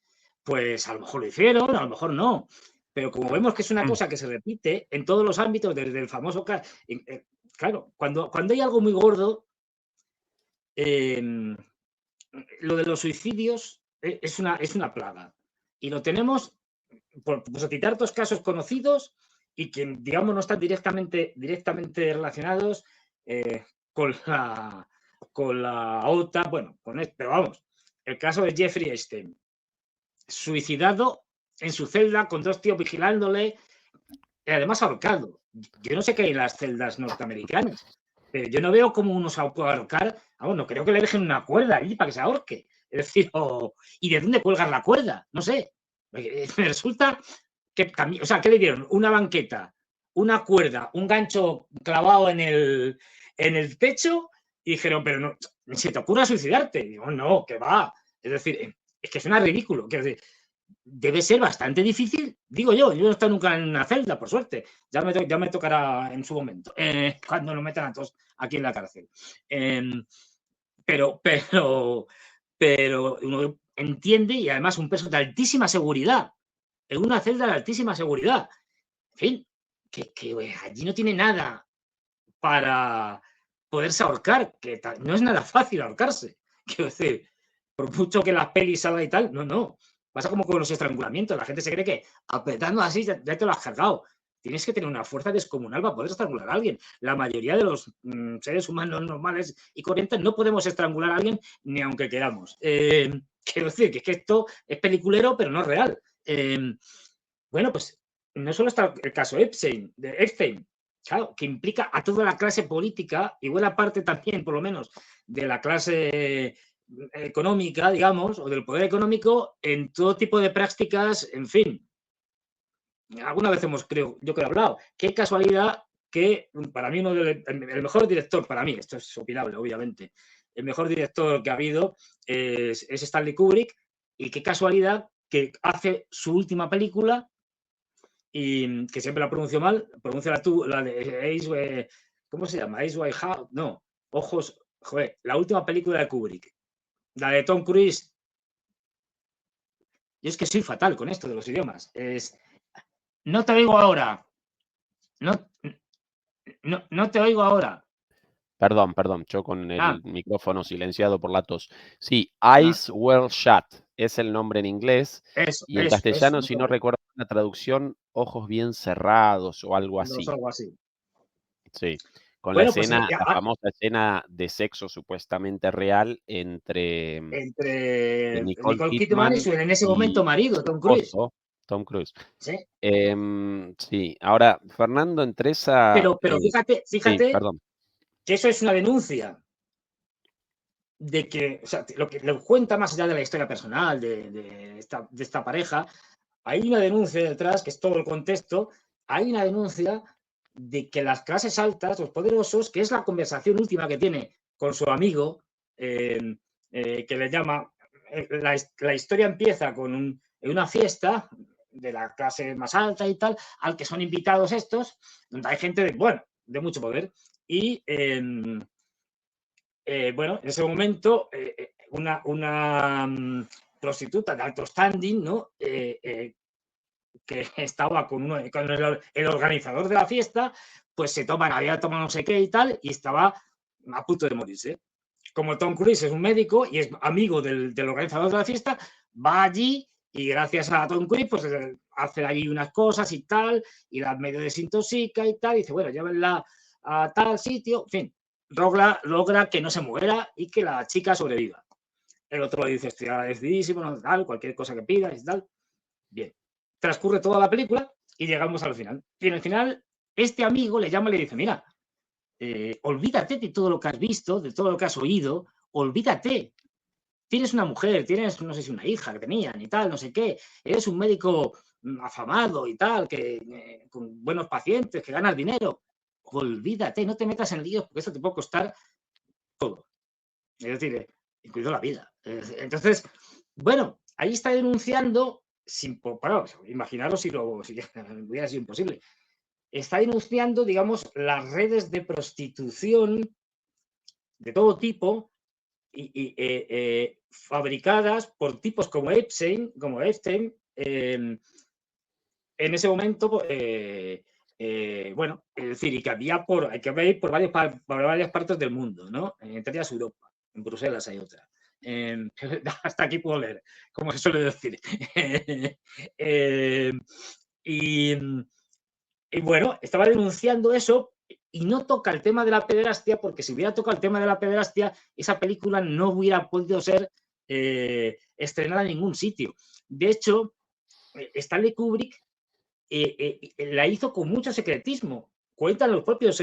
a lo mejor lo hicieron, a lo mejor no. Pero como vemos que es una cosa que se repite en todos los ámbitos, desde el famoso caso, claro, cuando hay algo muy gordo, lo de los suicidios es una plaga. Y lo tenemos, por citar dos casos conocidos y que, digamos, no están directamente relacionados con la OTAN, bueno, pero vamos, el caso de Jeffrey Epstein, suicidado en su celda con dos tíos vigilándole, y además ahorcado. Yo no sé qué hay en las celdas norteamericanas, pero yo no veo cómo uno se puede ahorcar. Vamos, no creo que le dejen una cuerda ahí para que se ahorque. Es decir, ¿y de dónde cuelgan la cuerda? No sé. Me resulta que también, o sea, ¿qué le dieron? Una banqueta, una cuerda, un gancho clavado en el techo y dijeron, pero no, ¿se te ocurra suicidarte? Y digo, no, que va. Es decir, es que suena ridículo. Es decir, debe ser bastante difícil, digo yo no he estado nunca en una celda, por suerte, ya me tocará en su momento, cuando nos metan a todos aquí en la cárcel. Pero uno entiende, y además un peso de altísima seguridad, en una celda de altísima seguridad, en fin, que allí no tiene nada para poderse ahorcar, que no es nada fácil ahorcarse, quiero decir, por mucho que las pelis salga y tal, no. Pasa como con los estrangulamientos. La gente se cree que apretando así ya te lo has cargado. Tienes que tener una fuerza descomunal para poder estrangular a alguien. La mayoría de los seres humanos normales y corrientes no podemos estrangular a alguien ni aunque queramos. Quiero decir que esto es peliculero, pero no es real. Bueno, pues no solo está el caso Epstein, claro, que implica a toda la clase política y buena parte también, por lo menos, de la clase económica, digamos, o del poder económico en todo tipo de prácticas, en fin. Alguna vez yo creo hablado. Qué casualidad que para mí el mejor director, para mí, esto es opinable, obviamente, el mejor director que ha habido es Stanley Kubrick, y qué casualidad que hace su última película y que siempre la pronuncio mal, pronuncia la de Ace, ¿cómo se llama? Ace White House, no, Ojos, joder, la última película de Kubrick, la de Tom Cruise. Yo es que soy fatal con esto de los idiomas. No te oigo ahora. No te oigo ahora. Perdón, yo con Ah, el micrófono silenciado por la tos. Sí, ah, Eyes Well Shut es el nombre en inglés y en eso, castellano, no si te no oigo. recuerdo la traducción, ojos bien cerrados o algo No es así. algo así. Sí. Con Bueno, pues la famosa escena de sexo supuestamente real entre entre Nicole Nicole Kidman y Kidman su en ese momento y marido, su Tom Cruise. esposo, Tom Cruise. Sí. Sí, ahora Fernando Entresa, Pero fíjate, sí, fíjate perdón. que eso es una denuncia de que, o sea, lo que le cuenta más allá de la historia personal de esta pareja, hay una denuncia detrás, que es todo el contexto, hay una denuncia de que las clases altas, los poderosos, que es la conversación última que tiene con su amigo, que le llama, la historia empieza en una fiesta de la clase más alta y tal, al que son invitados estos, donde hay gente de, bueno, de mucho poder. Y bueno, en ese momento, una prostituta de alto standing, ¿no? Que estaba con el organizador de la fiesta, pues había tomado no sé qué y tal, y estaba a punto de morirse. Como Tom Cruise es un médico y es amigo del organizador de la fiesta, va allí y gracias a Tom Cruise, pues hace ahí unas cosas y tal, y la medio desintoxica y tal, y dice, bueno, llévenla a tal sitio, en fin, logra que no se muera y que la chica sobreviva. El otro le dice, estoy agradecidísimo, no, tal, cualquier cosa que pidas y tal. Bien. Transcurre toda la película y llegamos al final. Y en el final, este amigo le llama y le dice, mira, olvídate de todo lo que has visto, de todo lo que has oído, olvídate. Tienes una mujer, tienes, no sé si una hija que tenían y tal, no sé qué, eres un médico afamado y tal, con buenos pacientes, que ganas dinero. Olvídate, no te metas en líos porque eso te puede costar todo. Es decir, incluido la vida. Entonces, bueno, ahí está denunciando, bueno, imaginaros si hubiera sido imposible, está denunciando, digamos, las redes de prostitución de todo tipo fabricadas por tipos como Epstein, en ese momento, bueno, es decir, y que había hay que ver por varias partes del mundo, ¿no? Entre ellas Europa, en Bruselas hay otra. Hasta aquí puedo leer, como se suele decir. eh, y, y bueno, estaba denunciando eso y no toca el tema de la pederastia, porque si hubiera tocado el tema de la pederastia, esa película no hubiera podido ser estrenada en ningún sitio. De hecho, Stanley Kubrick la hizo con mucho secretismo. Cuentan los propios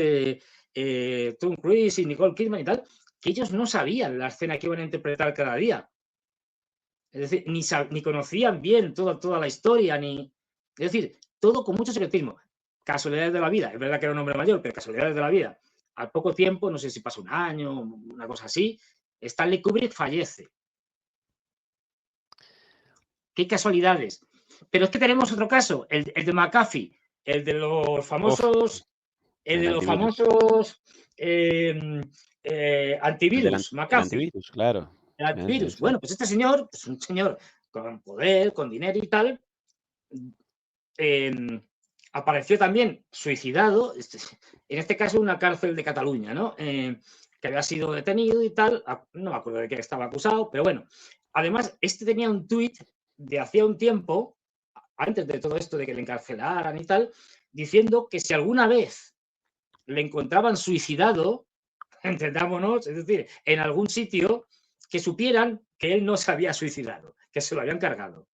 Tom Cruise y Nicole Kidman y tal, que ellos no sabían la escena que iban a interpretar cada día. Es decir, ni conocían bien toda la historia, es decir, todo con mucho secretismo. Casualidades de la vida, es verdad que era un hombre mayor, pero casualidades de la vida. Al poco tiempo, no sé si pasa un año, una cosa así, Stanley Kubrick fallece. Qué casualidades. Pero es que tenemos otro caso, el de McAfee, el de los Uf, famosos el antivirus. Antivirus, El McAfee. antivirus, claro. El Sí, sí, antivirus. sí. Bueno, pues este señor, pues un señor con poder, con dinero y tal, apareció también suicidado, en este caso en una cárcel de Cataluña, ¿no? Que había sido detenido y tal, no me acuerdo de qué estaba acusado, pero bueno. Además, este tenía un tuit de hacía un tiempo, antes de todo esto de que le encarcelaran y tal, diciendo que si alguna vez le encontraban suicidado, entendámonos, es decir, en algún sitio, que supieran que él no se había suicidado, que se lo habían cargado.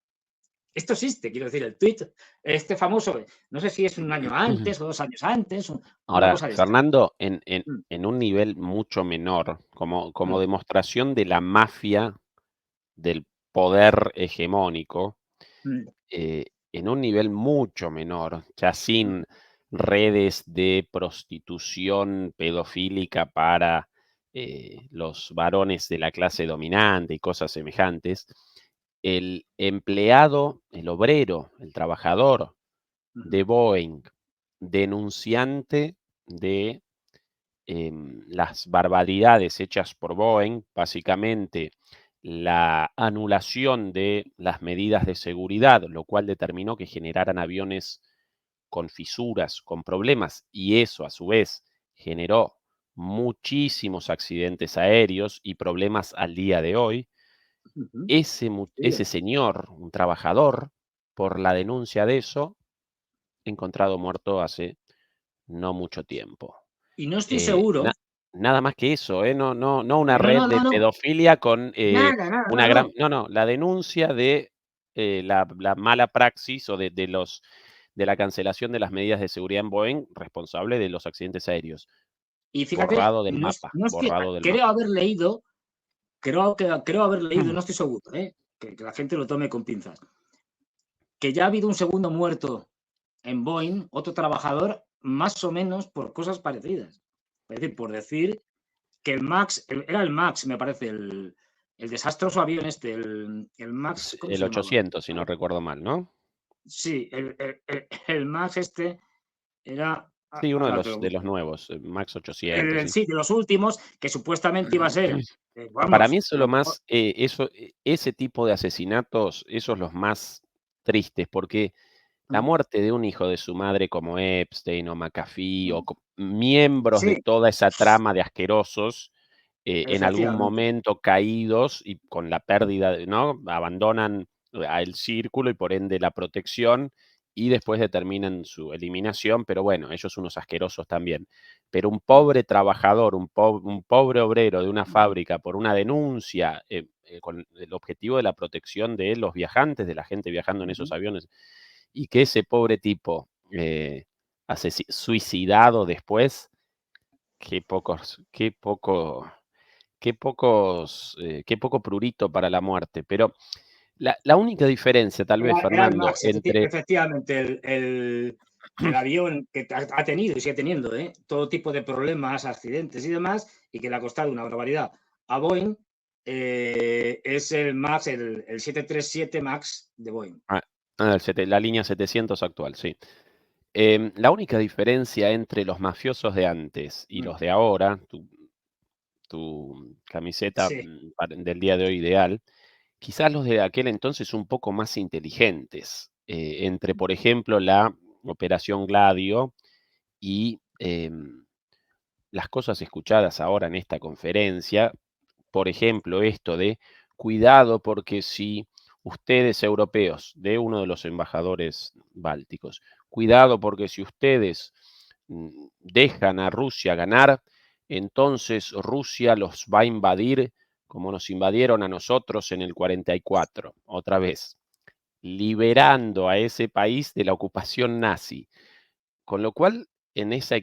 Esto existe, quiero decir, el tuit, este famoso, no sé si es un año antes o 2 años antes, una Ahora, cosa de esta. Fernando, Mm, en un nivel mucho menor, como mm, demostración de la mafia del poder hegemónico, mm, en un nivel mucho menor, ya mm, sin redes de prostitución pedofílica para los varones de la clase dominante y cosas semejantes, el empleado, el obrero, el trabajador mm, de Boeing, denunciante de las barbaridades hechas por Boeing, básicamente la anulación de las medidas de seguridad, lo cual determinó que generaran aviones con fisuras, con problemas, y eso a su vez generó muchísimos accidentes aéreos y problemas al día de hoy. mm, Ese sí, señor, un trabajador, por la denuncia de eso, encontrado muerto hace no mucho tiempo. Y no estoy Eh, seguro. na nada más que eso, ¿eh? No una No, red no, de no, no. pedofilia con, Nada, nada, una no, gran no. no, la denuncia de, la mala praxis o de la cancelación de las medidas de seguridad en Boeing, responsable de los accidentes aéreos. Y fíjate, Borrado del mapa, no estoy, borrado del mapa. creo haber leído, no estoy seguro, que la gente lo tome con pinzas, que ya ha habido un segundo muerto en Boeing, otro trabajador, más o menos por cosas parecidas. Es decir, por decir que el Max, era el Max, me parece, el desastroso avión este, el Max, ¿cómo El se llamaba? 800, si no recuerdo mal, ¿no? Sí, el Max este era, Sí, uno ahora te lo de busco, los nuevos, Max 800, sí. sí, de los últimos, que supuestamente iba a ser, Para mí vamos, eso es lo más, ese tipo de asesinatos, esos los más tristes, porque la muerte de un hijo de su madre como Epstein o McAfee o miembros de sí, toda esa trama de asquerosos, en algún efectivamente. momento caídos y con la pérdida, ¿no? Abandonan el círculo y por ende la protección y después determinan su eliminación, pero bueno, ellos unos asquerosos también. Pero un pobre trabajador, un pobre obrero de una fábrica por una denuncia con el objetivo de la protección de los viajantes, de la gente viajando en esos aviones, y que ese pobre tipo suicidado después, qué pocos, qué poco prurito para la muerte. Pero la única diferencia, tal vez, Era el Fernando, Max, entre efectivamente, el avión que ha tenido y sigue teniendo todo tipo de problemas, accidentes y demás, y que le ha costado una barbaridad a Boeing, es el Max, el 737 Max de Boeing. ah, la línea 700 actual, sí. La única diferencia entre los mafiosos de antes y Mm, los de ahora, tu camiseta sí, del día de hoy ideal, quizás los de aquel entonces un poco más inteligentes, entre, por ejemplo, la Operación Gladio y las cosas escuchadas ahora en esta conferencia, por ejemplo, esto de cuidado porque si ustedes europeos, de uno de los embajadores bálticos, cuidado porque si ustedes dejan a Rusia ganar, entonces Rusia los va a invadir como nos invadieron a nosotros en el 44, otra vez, liberando a ese país de la ocupación nazi. Con lo cual, en esa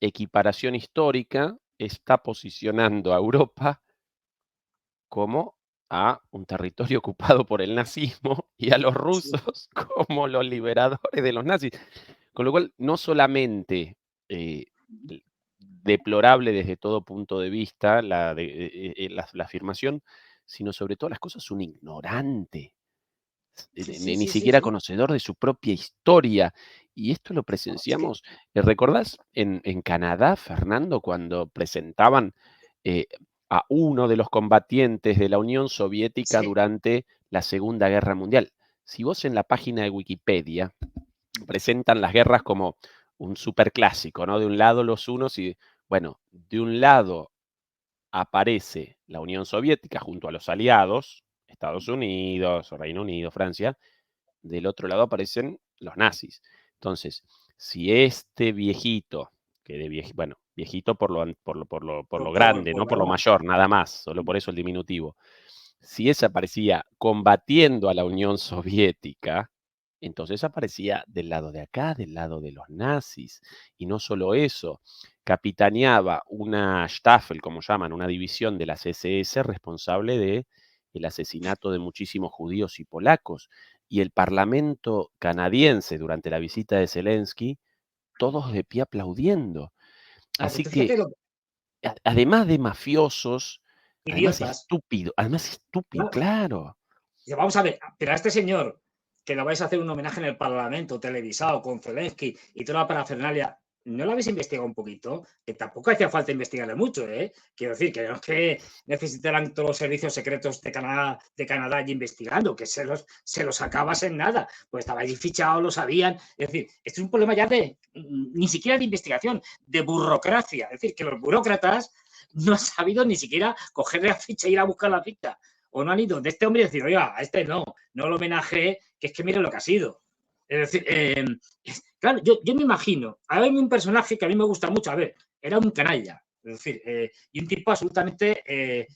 equiparación histórica, está posicionando a Europa como a un territorio ocupado por el nazismo y a los sí, rusos como los liberadores de los nazis. Con lo cual, no solamente eh, deplorable desde todo punto de vista la afirmación, sino sobre todas las cosas un ignorante, sí, sí, ni sí, sí, siquiera sí, conocedor de su propia historia. Y esto lo sí, presenciamos, ¿recordás en Canadá, Fernando, cuando presentaban eh, a uno de los combatientes de la Unión Soviética sí, durante la Segunda Guerra Mundial? Si vos en la página de Wikipedia presentan las guerras como un superclásico, ¿no? De un lado los unos y, bueno, de un lado aparece la Unión Soviética junto a los aliados, Estados Unidos, Reino Unido, Francia, del otro lado aparecen los nazis. Entonces, si este viejito, bueno, viejito por lo grande, por no la por lo edad. mayor, nada más, solo por eso el diminutivo, si ese aparecía combatiendo a la Unión Soviética, entonces aparecía del lado de acá, del lado de los nazis. Y no solo eso, capitaneaba una Staffel, como llaman, una división de las SS responsable de el asesinato de muchísimos judíos y polacos. Y el Parlamento canadiense, durante la visita de Zelensky, todos de pie aplaudiendo. Ah, pues Así tú que, fíjate lo además de mafiosos, idiotas. además estúpido, claro. Dice, vamos a ver, pero a este señor que le vais a hacer un homenaje en el Parlamento, televisado, con Zelensky y toda la parafernalia, ¿no lo habéis investigado un poquito? Que tampoco hacía falta investigarle mucho, ¿eh? Quiero decir, que no es que necesitaran todos los servicios secretos de Canadá allí investigando, que se los acabas en nada, pues estabais fichados, lo sabían. Es decir, esto es un problema ya de, ni siquiera de investigación, de burocracia. Es decir, que los burócratas no han sabido ni siquiera cogerle la ficha e ir a buscar la ficha o no han ido de este hombre y decir, oiga, a este no lo homenaje, que es que mire lo que ha sido. Es decir, claro, yo me imagino, hay un personaje que a mí me gusta mucho, a ver, era un canalla, es decir, y un tipo absolutamente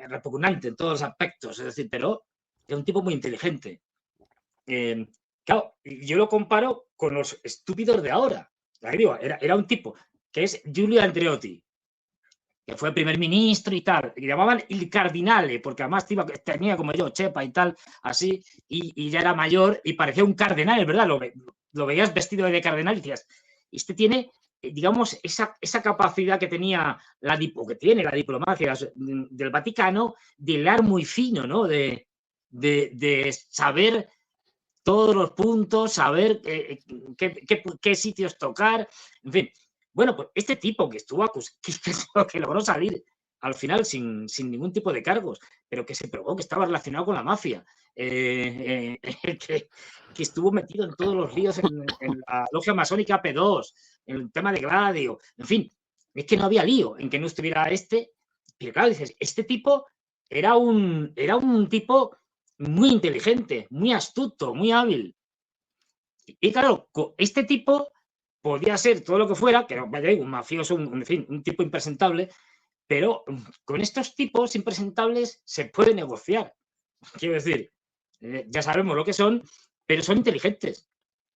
repugnante en todos los aspectos, es decir, pero era un tipo muy inteligente. Claro, yo lo comparo con los estúpidos de ahora. Digo, era un tipo que es Giulio Andreotti, que fue primer ministro y tal, y llamaban il cardinale, porque además tenía como yo, chepa y tal, así, y ya era mayor y parecía un cardenal, ¿verdad? Lo veías vestido de cardenal y decías, este tiene, digamos, esa capacidad que tenía, o que tiene la diplomacia del Vaticano, de hilar muy fino, ¿no? De saber todos los puntos, saber qué sitios tocar, en fin. Bueno, pues este tipo que estuvo que logró salir al final sin ningún tipo de cargos, pero que se probó que estaba relacionado con la mafia, que estuvo metido en todos los líos en la logia masónica P2, en el tema de Gladio, en fin, es que no había lío en que no estuviera este, pero claro, dices, este tipo era un tipo muy inteligente, muy astuto, muy hábil. Y claro, este tipo podía ser todo lo que fuera, que vaya un mafioso, en fin, un tipo impresentable, pero con estos tipos impresentables se puede negociar. Quiero decir, ya sabemos lo que son, pero son inteligentes.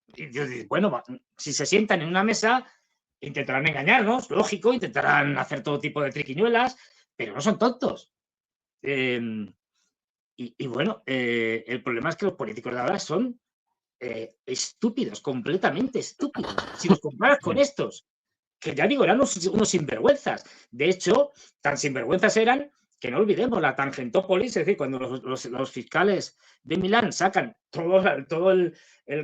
Y yo digo, bueno, si se sientan en una mesa, intentarán engañarnos, lógico, intentarán hacer todo tipo de triquiñuelas, pero no son tontos. Y bueno, el problema es que los políticos de ahora son estúpidos, completamente estúpidos. Si los comparas con estos, que ya digo, eran unos sinvergüenzas. De hecho, tan sinvergüenzas eran que no olvidemos la Tangentópolis, es decir, cuando los fiscales de Milán sacan todo el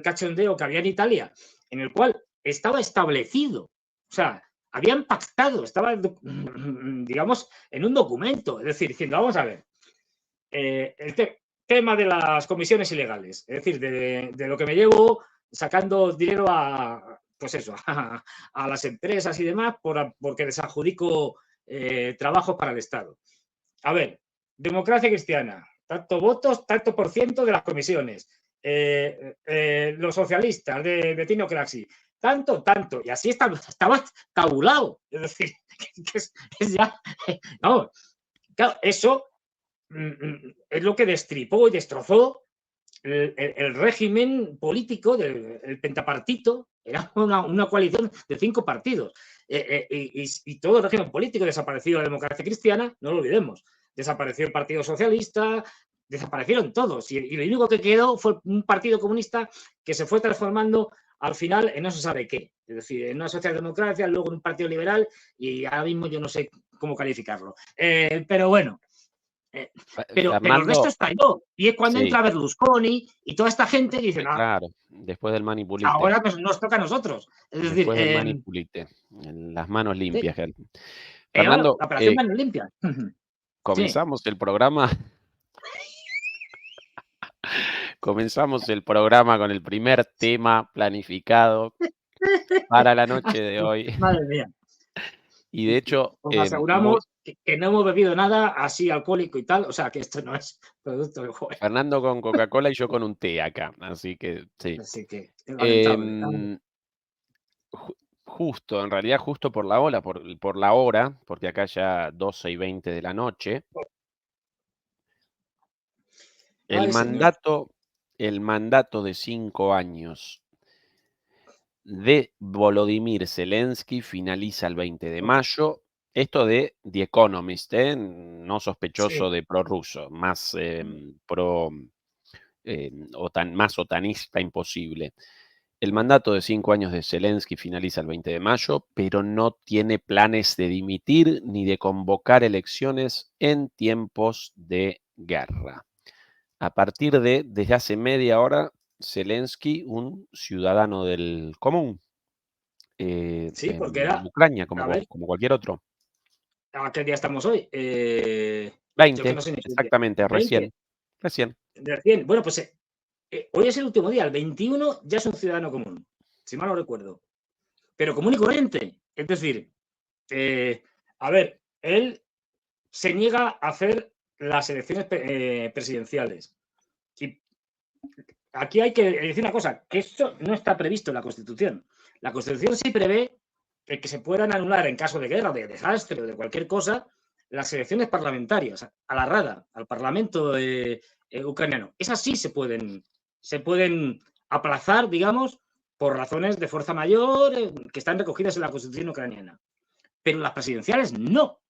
cachondeo que había en Italia, en el cual estaba establecido, o sea, habían pactado, estaba, digamos, en un documento, es decir, diciendo, vamos a ver, el tema de las comisiones ilegales, es decir, de lo que me llevo sacando dinero pues eso, a las empresas y demás porque les adjudico trabajos para el Estado. A ver, democracia cristiana, tanto votos, tanto por ciento de las comisiones. Los socialistas de Tino Craxi, tanto, y así estaba tabulado. Es decir, que es ya, no, claro, eso es lo que destripó y destrozó el régimen político del pentapartito. Era una coalición de 5 partidos. Y todo el régimen político desapareció la democracia cristiana, no lo olvidemos. Desapareció el Partido Socialista, desaparecieron todos. Y lo único que quedó fue un partido comunista que se fue transformando al final en no se sabe qué. Es decir, en una socialdemocracia, luego en un partido liberal, y ahora mismo yo no sé cómo calificarlo. Pero bueno, pero el resto Armando, estalló. Y es cuando sí, entra Berlusconi y toda esta gente y dicen, claro, después del manipulite, ahora nos toca a nosotros. Es decir, después del manipulite, las manos sí, limpias. ahora, Fernando, la operación Mano Limpia. Sí, comenzamos el programa, comenzamos el programa con el primer tema planificado para la noche de hoy. madre mía. Y de hecho, Os aseguramos que no hemos bebido nada así alcohólico y tal, o sea que esto no es producto del juego. Fernando con Coca-Cola y yo con un té acá, así que sí. Así que es lamentable. Em, justo, en realidad justo por la hora, por la hora, porque acá ya 12:20 de la noche, el Ay, señor. mandato, el mandato de 5 años de Volodymyr Zelensky finaliza el 20 de mayo. Esto de The Economist, no sospechoso Sí, de prorruso, más más otanista imposible. El mandato de 5 años de Zelensky finaliza el 20 de mayo, pero no tiene planes de dimitir ni de convocar elecciones en tiempos de guerra. A partir desde hace media hora, Zelensky, un ciudadano del común, sí, porque en era, Ucrania, a ver, como cualquier otro. ¿a qué día estamos hoy? Yo que 20, no sé ni qué. exactamente, 20 recién. de 100. Bueno, pues hoy es el último día, el 21 ya es un ciudadano común, si mal no recuerdo. Pero común y corriente. Es decir, a ver, él se niega a hacer las elecciones presidenciales. Y aquí hay que decir una cosa, que esto no está previsto en la Constitución. La Constitución sí prevé que se puedan anular en caso de guerra, de desastre o de cualquier cosa, las elecciones parlamentarias, a la Rada, al Parlamento ucraniano. Esas sí se pueden aplazar, digamos, por razones de fuerza mayor que están recogidas en la Constitución ucraniana. Pero las presidenciales no.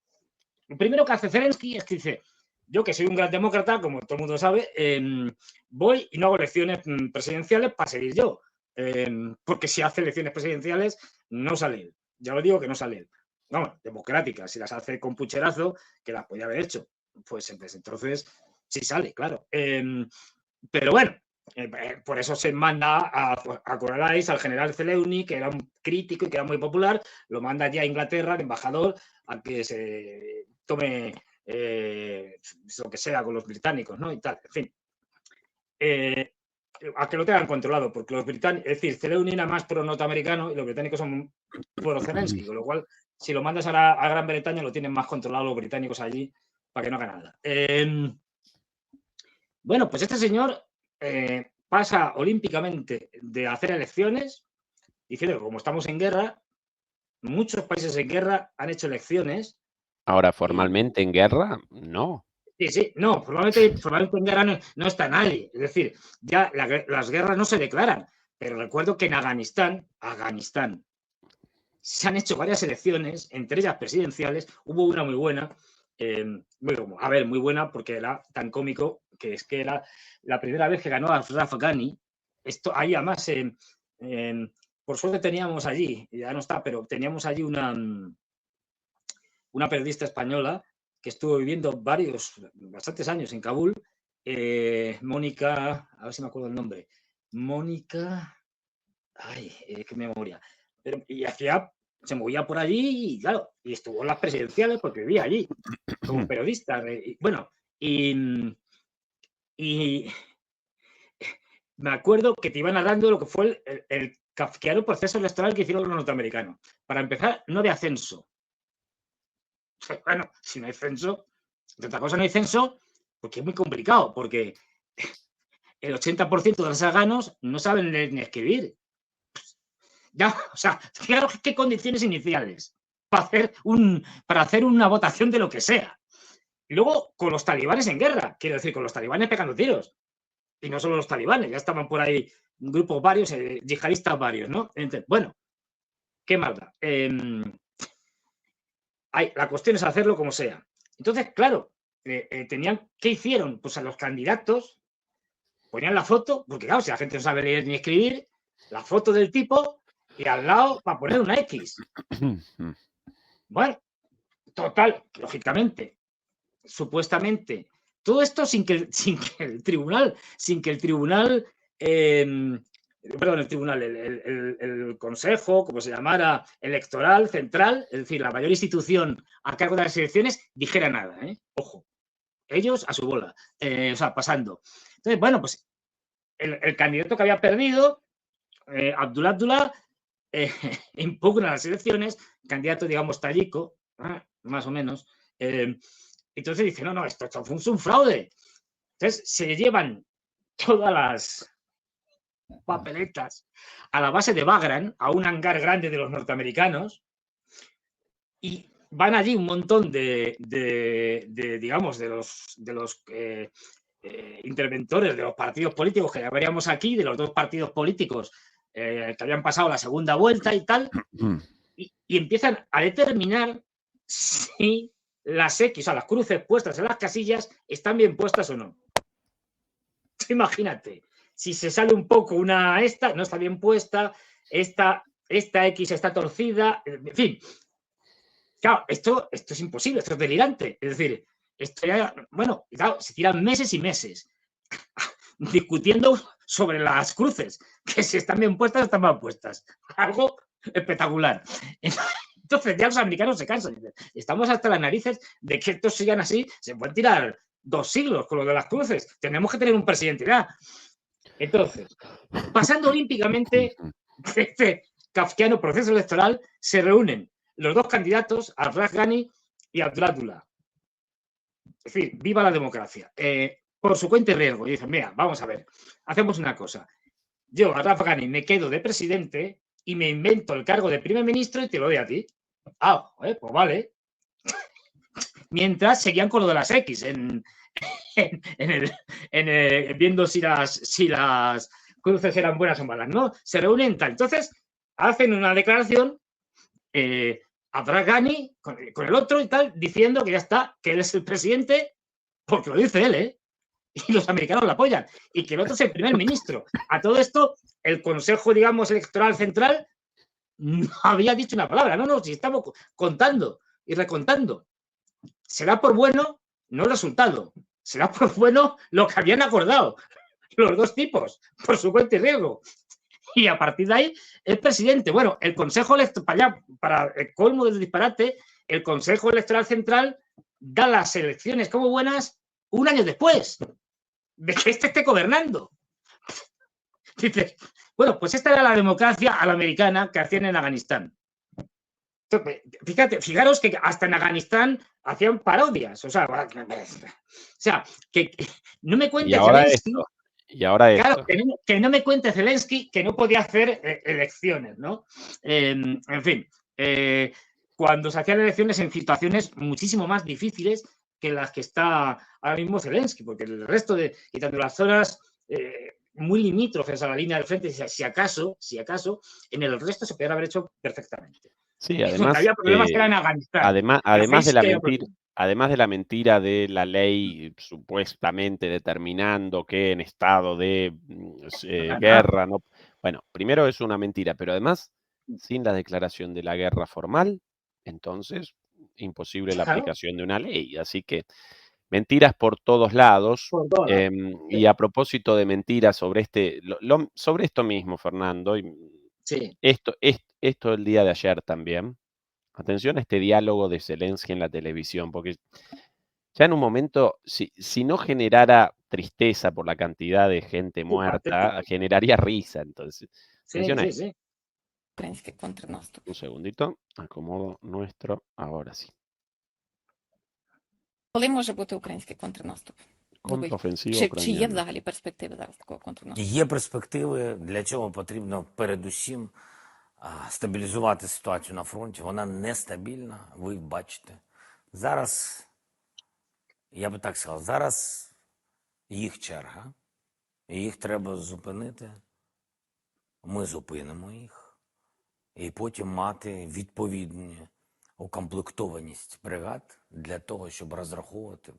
Lo primero que hace Zelensky es que dice, yo que soy un gran demócrata, como todo el mundo sabe, voy y no hago elecciones presidenciales para seguir yo. Porque si hace elecciones presidenciales, no sale él. Ya lo digo que no sale él. Vamos, democráticas, si las hace con pucherazo, que las podía haber hecho. Pues entonces sí sale, claro. Pero bueno, por eso se manda a Corralais, al general Zelensky, que era un crítico y que era muy popular, lo manda ya a Inglaterra, de embajador, a que se tome lo que sea con los británicos, ¿no? Y tal, en fin. A que lo tengan controlado, porque los británicos, es decir, Zelensky era más pro-norteamericano y los británicos son pro-Zelensky, con lo cual, si lo mandas a Gran Bretaña, lo tienen más controlado los británicos allí para que no haga nada. Bueno, pues este señor pasa olímpicamente de hacer elecciones, diciendo que como estamos en guerra, muchos países en guerra han hecho elecciones. Ahora, formalmente en guerra, no. Sí, no, formalmente en guerra no está nadie. Es decir, ya las guerras no se declaran. Pero recuerdo que en Afganistán, se han hecho varias elecciones, entre ellas presidenciales. Hubo una muy buena, muy buena porque era tan cómico que es que era la primera vez que ganó Ashraf Ghani. Esto, ahí además, por suerte teníamos allí, ya no está, pero teníamos allí una periodista española que estuvo viviendo bastantes años en Kabul, Mónica, a ver si me acuerdo el nombre, Mónica, qué memoria, y se movía por allí y claro, y estuvo en las presidenciales porque vivía allí, como periodista, y me acuerdo que te iban narrando lo que fue el kafkiano proceso electoral que hicieron los norteamericanos. Para empezar, no había censo. Bueno, si no hay censo, de otra cosa no hay censo, porque es muy complicado, porque el 80% de los afganos no saben leer ni escribir. Ya, o sea, claro, qué condiciones iniciales para hacer una votación de lo que sea. Y luego, con los talibanes en guerra, quiero decir, con los talibanes pegando tiros. Y no solo los talibanes, ya estaban por ahí grupos varios, yihadistas varios, ¿no? Entonces, bueno, qué maldad. La cuestión es hacerlo como sea. Entonces, claro, ¿qué hicieron? Pues a los candidatos ponían la foto, porque claro, si la gente no sabe leer ni escribir, la foto del tipo y al lado para poner una X. Bueno, total, lógicamente, supuestamente, todo esto sin que el tribunal, el consejo, como se llamara, electoral, central, es decir, la mayor institución a cargo de las elecciones, dijera nada, ojo, ellos a su bola, o sea, pasando. Entonces, bueno, pues el candidato que había perdido, Abdullah, impugna las elecciones, candidato, digamos, tallico, más o menos, entonces dice, no, esto fue un fraude. Entonces se llevan todas las papeletas a la base de Bagram, a un hangar grande de los norteamericanos, y van allí un montón de los interventores de los partidos políticos que ya veríamos aquí, de los dos partidos políticos que habían pasado la segunda vuelta y tal, y empiezan a determinar si las X, o sea, las cruces puestas en las casillas, están bien puestas o no. Imagínate, si se sale un poco no está bien puesta, esta X está torcida, en fin. Claro, esto es imposible, esto es delirante. Es decir, claro, se tiran meses y meses discutiendo sobre las cruces, que si están bien puestas o están mal puestas. Algo espectacular. Entonces ya los americanos se cansan. Estamos hasta las narices de que estos sigan así. Se pueden tirar 2 siglos con lo de las cruces. Tenemos que tener un presidente ya. Entonces, pasando olímpicamente de este kafkiano proceso electoral, se reúnen los dos candidatos, Ashraf Ghani y Abdullah. Es decir, viva la democracia. por su cuenta y riesgo. Y dicen, mira, vamos a ver, hacemos una cosa. Yo, Ashraf Ghani, me quedo de presidente y me invento el cargo de primer ministro y te lo doy a ti. Ah, pues vale. Mientras seguían con lo de las X viendo si las cruces eran buenas o malas, ¿no? Se reúnen tal. Entonces, hacen una declaración Ashraf Ghani con el otro y tal, diciendo que ya está, que él es el presidente, porque lo dice él, ¿eh? Y los americanos lo apoyan, y que el otro es el primer ministro. A todo esto, el Consejo, digamos, Electoral Central no había dicho una palabra. No, si estamos contando y recontando. Será por bueno, no el resultado. Será por bueno lo que habían acordado los dos tipos, por su cuenta y riesgo. Y a partir de ahí, el presidente, bueno, el Consejo Electoral, para el colmo del disparate, el Consejo Electoral Central da las elecciones como buenas un año después de que esté gobernando. Dices, bueno, pues esta era la democracia a la americana que hacían en Afganistán. Fijaros que hasta en Afganistán hacían parodias. O sea, que no me cuentes Zelensky. Y ahora esto. Claro, que no me cuente Zelensky que no podía hacer elecciones, ¿no? En fin, cuando se hacían elecciones en situaciones muchísimo más difíciles que las que está ahora mismo Zelensky, porque el resto de, y tanto las zonas muy limítrofes a la línea del frente, si acaso, en el resto se podría haber hecho perfectamente. Sí, además, había problemas que eran en Afganistán. además de la mentira de la ley supuestamente determinando que en estado de guerra, no, bueno, primero es una mentira, pero además, sin la declaración de la guerra formal, entonces imposible la aplicación de una ley. Así que mentiras por todos lados. Y a propósito de mentiras sobre sobre esto mismo, Fernando, sí. esto el día de ayer también. Atención a este diálogo de Zelensky en la televisión, porque ya en un momento, si no generara tristeza por la cantidad de gente muerta, generaría risa. Entonces, atención a esto. Un segundito, acomodo nuestro, ahora sí. Коли може бути український контрнаступ? Контрофенсива Чи є взагалі перспективи зараз такого контрнаступу? Є перспективи, для чого потрібно передусім стабілізувати ситуацію на фронті. Вона нестабільна, ви бачите. Зараз, я би так сказав, зараз їх черга, і їх треба зупинити. Ми зупинимо їх, і потім мати відповідну укомплектованість бригад для того, щоб розраховувати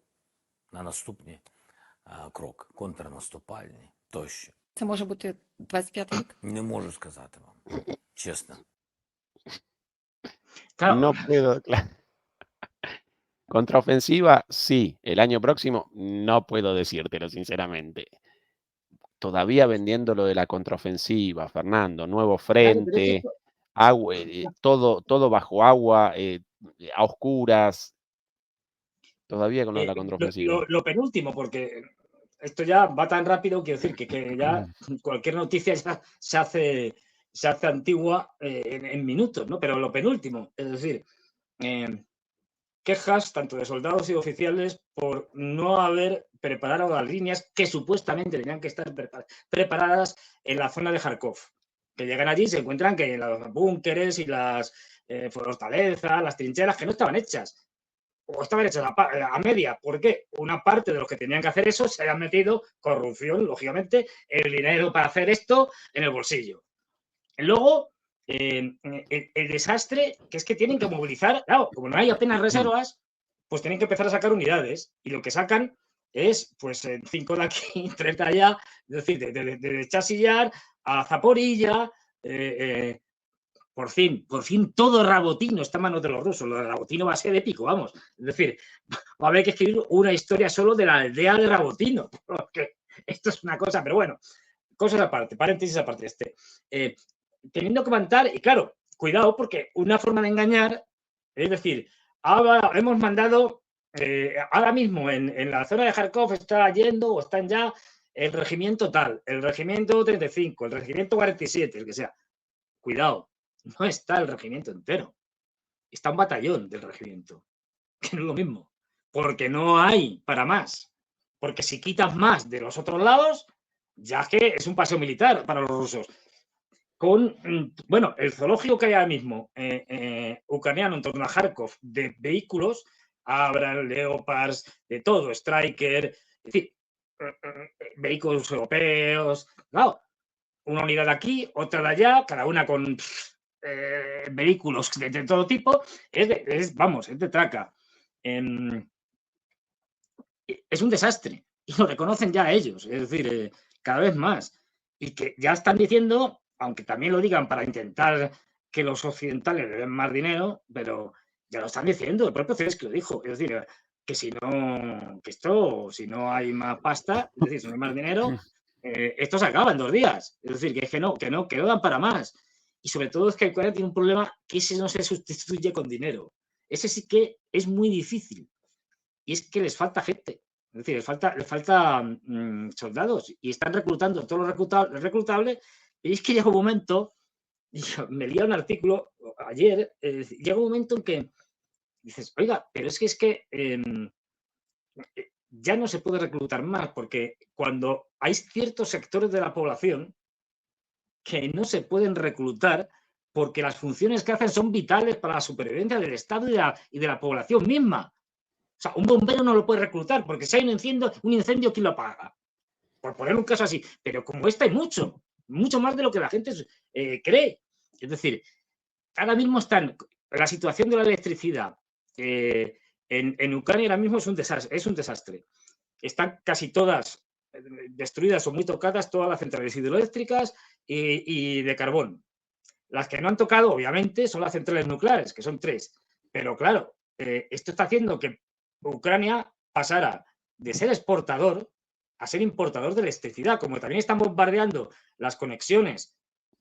на наступні кроки, контрнаступальні тощо. Це може бути 25-й рік? Не можу сказати вам, чесно. No puedo, claro. Contraofensiva, sí. El año próximo, no puedo decírtelo, sinceramente. Todavía vendiendo lo de la contraofensiva, Fernando. Nuevo frente, agua, todo bajo agua, a oscuras. Todavía con lo de la contraofensiva. Lo penúltimo, porque esto ya va tan rápido, quiero decir que ya cualquier noticia ya se hace antigua en minutos, ¿no? Pero lo penúltimo, es decir, quejas tanto de soldados y oficiales por no haber preparado las líneas que supuestamente tenían que estar preparadas en la zona de Kharkov. Que llegan allí y se encuentran que los búnkeres y las fortalezas, las trincheras, que no estaban hechas. O estaban hechas a media. ¿Por qué? Una parte de los que tenían que hacer eso se hayan metido corrupción, lógicamente, el dinero para hacer esto en el bolsillo. Luego, el desastre que es que tienen que movilizar, claro, como no hay apenas reservas, pues tienen que empezar a sacar unidades. Y lo que sacan es, pues, 5 de aquí, 3 de allá, es decir, de Chasillar a Zaporilla, por fin todo Rabotino está en manos de los rusos. Lo de Rabotino va a ser épico, vamos. Es decir, va a haber que escribir una historia solo de la aldea de Rabotino. Porque esto es una cosa, pero bueno, cosas aparte, paréntesis aparte. Teniendo que levantar, y claro, cuidado, porque una forma de engañar, es decir, ahora hemos mandado, ahora mismo en la zona de Kharkov está yendo o están ya el regimiento tal, el regimiento 35, el regimiento 47, el que sea. Cuidado. No está el regimiento entero. Está un batallón del regimiento, que no es lo mismo, porque no hay para más. porque si quitas más de los otros lados, ya que es un paseo militar para los rusos. Bueno, el zoológico que hay ahora mismo ucraniano en torno a Kharkov de vehículos, Abrams, Leopards, de todo, Striker, es decir, vehículos europeos, claro, una unidad de aquí, otra de allá, cada una con vehículos de todo tipo, es de traca. Es un desastre y lo reconocen ya ellos, es decir, cada vez más. Y que ya están diciendo, aunque también lo digan para intentar que los occidentales le den más dinero, pero ya lo están diciendo, el propio Zelensky lo dijo, es decir, que si no hay más pasta, es decir, si no hay más dinero, esto se acaba en 2 días, es decir, que no dan para más. Y sobre todo es que Ucrania tiene un problema que ese no se sustituye con dinero. Ese sí que es muy difícil. Y es que les falta gente. Es decir, les falta soldados y están reclutando todo lo reclutable. Y es que llega un momento, me leía un artículo ayer, llega un momento en que dices, oiga, pero es que ya no se puede reclutar más, porque cuando hay ciertos sectores de la población que no se pueden reclutar porque las funciones que hacen son vitales para la supervivencia del Estado y de la población misma. O sea, un bombero no lo puede reclutar porque si hay un incendio, ¿quién lo apaga? Por poner un caso así. Pero como hay mucho más de lo que la gente cree. Es decir, ahora mismo la situación de la electricidad en Ucrania ahora mismo es un desastre. Están casi todas destruidas o muy tocadas todas las centrales hidroeléctricas y de carbón. Las que no han tocado, obviamente, son las centrales nucleares, que son 3. Pero claro, esto está haciendo que Ucrania pasara de ser exportador a ser importador de electricidad, como también están bombardeando las conexiones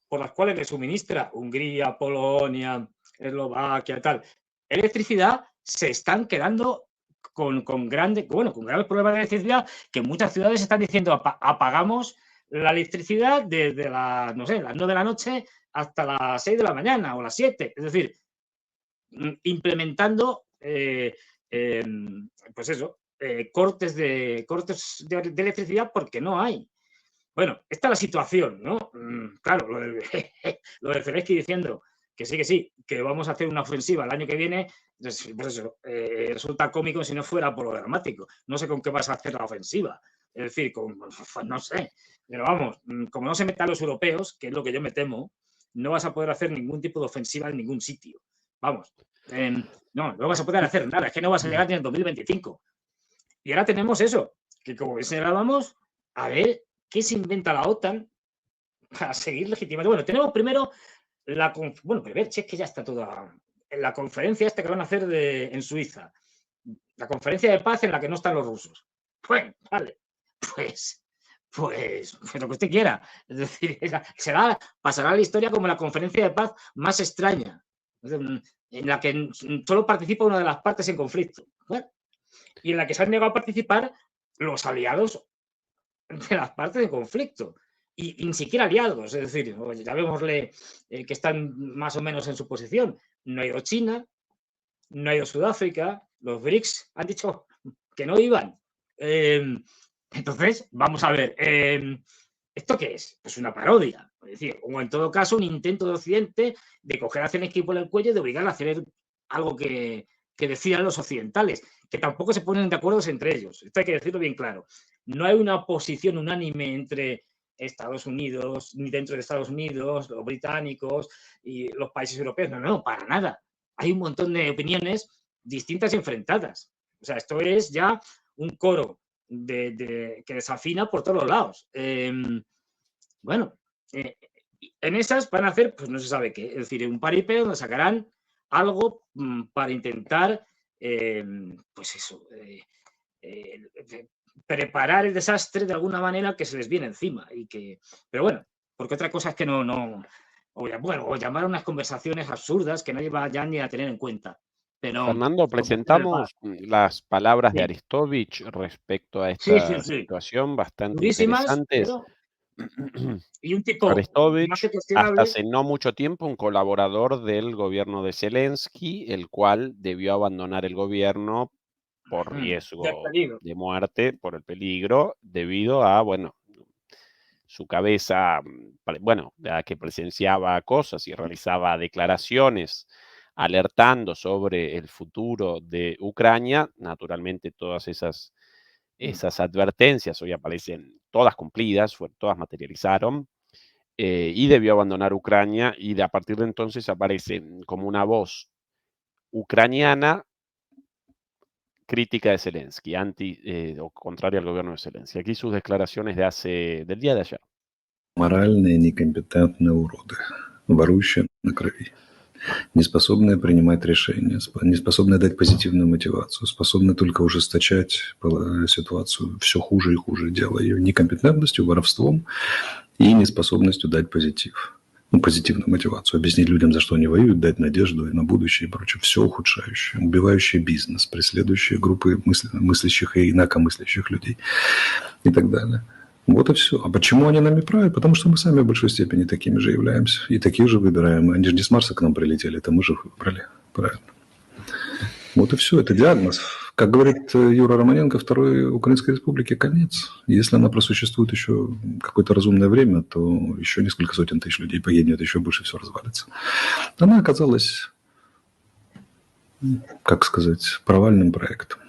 por las cuales le suministra Hungría, Polonia, Eslovaquia, tal, electricidad, se están quedando con graves problemas de electricidad, que muchas ciudades están diciendo apagamos la electricidad desde las 9 de la noche hasta las 6 de la mañana o las 7. Es decir, implementando pues eso, cortes de electricidad porque no hay. Bueno, esta es la situación, ¿no? Claro, lo de Zelensky diciendo que sí, que vamos a hacer una ofensiva el año que viene, pues eso, resulta cómico si no fuera por lo dramático. No sé con qué vas a hacer la ofensiva. Es decir, pues no sé. Pero vamos, como no se metan los europeos, que es lo que yo me temo, no vas a poder hacer ningún tipo de ofensiva en ningún sitio. Vamos, no vas a poder hacer nada, es que no vas a llegar ni en el 2025. Y ahora tenemos eso, que como señalábamos, a ver qué se inventa la OTAN para seguir legitimando. Bueno, tenemos primero es que ya está toda la conferencia esta que van a hacer en Suiza, la conferencia de paz en la que no están los rusos. Bueno, vale, pues lo que usted quiera. Es decir, pasará a la historia como la conferencia de paz más extraña, en la que solo participa una de las partes en conflicto. Bueno, y en la que se han negado a participar los aliados de las partes de conflicto. Y ni siquiera aliados, es decir, ya vémosle que están más o menos en su posición. No ha ido China, no ha ido Sudáfrica, los BRICS han dicho que no iban. Entonces, vamos a ver, ¿esto qué es? Pues una parodia, es decir, o en todo caso un intento de Occidente de coger a Zelensky por el cuello y de obligar a hacer algo que decidan los occidentales, que tampoco se ponen de acuerdo entre ellos. Esto hay que decirlo bien claro. No hay una posición unánime entre Estados Unidos, ni dentro de Estados Unidos, los británicos y los países europeos. No, para nada. Hay un montón de opiniones distintas y enfrentadas. O sea, esto es ya un coro que desafina por todos los lados. En esas van a hacer, pues no se sabe qué, es decir, un paripé donde sacarán algo para intentar, pues eso, preparar el desastre de alguna manera que se les viene encima. Pero bueno, porque otra cosa es que o llamar a unas conversaciones absurdas que nadie va ya ni a tener en cuenta. Pero, Fernando, presentamos las palabras de Aristovich respecto a esta situación, bastante durísimas, interesantes. Y un tipo Aristovich, más que cuestionable, hasta hace no mucho tiempo, un colaborador del gobierno de Zelensky, el cual debió abandonar el gobierno por Del riesgo peligro. de muerte, por el peligro, debido a, bueno, su cabeza, bueno, a que presenciaba cosas y realizaba declaraciones alertando sobre el futuro de Ucrania. Naturalmente, todas esas advertencias hoy aparecen todas cumplidas, todas materializaron, y debió abandonar Ucrania, y a partir de entonces aparece como una voz ucraniana crítica de Zelensky, o contraria al gobierno de Zelensky. Aquí sus declaraciones del día de ayer. Моральные некомпетентные уроды, ворующие на крови, неспособные принимать решения, неспособные дать позитивную мотивацию, способные только ужесточать ситуацию, все хуже и хуже, делая ее некомпетентностью, воровством и неспособностью дать позитив. Ну, позитивную мотивацию, объяснить людям, за что они воюют, дать надежду на будущее и прочее. Все ухудшающее, убивающее бизнес, преследующие группы мыслящих и инакомыслящих людей и так далее. Вот и все. А почему они нами правят? Потому что мы сами в большой степени такими же являемся. И таких же выбираем. Они же не с Марса к нам прилетели, это мы же их выбрали. Правильно. Вот и все. Это диагноз. Как говорит Юра Романенко, Второй Украинской Республике конец. Если она просуществует еще какое-то разумное время, то еще несколько сотен тысяч людей погибнет, еще больше все развалится. Она оказалась, как сказать, провальным проектом.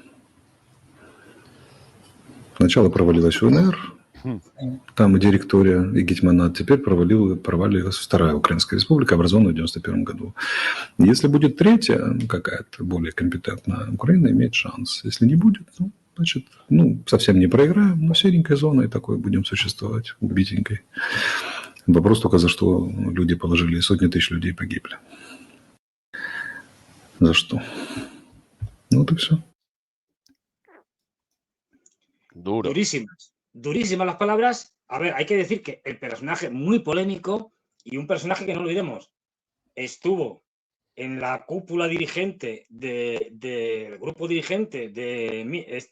Сначала провалилась УНР, там и директория, и гетьманат. Теперь провалилась Вторая Украинская Республика, образованная в 1991 году. Если будет третья, какая-то более компетентная, Украина имеет шанс. Если не будет, ну, значит, совсем не проиграем, но серенькой зоной такой будем существовать, убитенькой. Вопрос только, за что люди положили, сотни тысяч людей погибли. За что? Ну, вот и все. Duro. Durísimas las palabras. A ver, hay que decir que el personaje muy polémico y un personaje que no olvidemos, estuvo en la cúpula dirigente del grupo dirigente de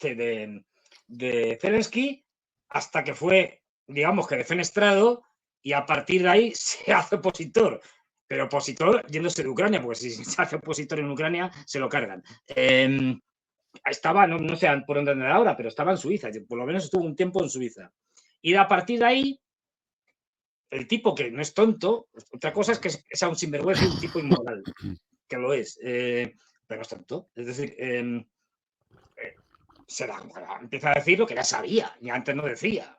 Zelensky hasta que fue, digamos que defenestrado, y a partir de ahí se hace opositor. Pero opositor yéndose de Ucrania, porque si se hace opositor en Ucrania se lo cargan. Estaba, no sé por dónde andar ahora, pero estaba en Suiza, por lo menos estuvo un tiempo en Suiza. Y a partir de ahí, el tipo que no es tonto, otra cosa es que sea un sinvergüenza y un tipo inmoral, que lo es, pero no es tonto. Es decir, empieza a decir lo que ya sabía y antes no decía.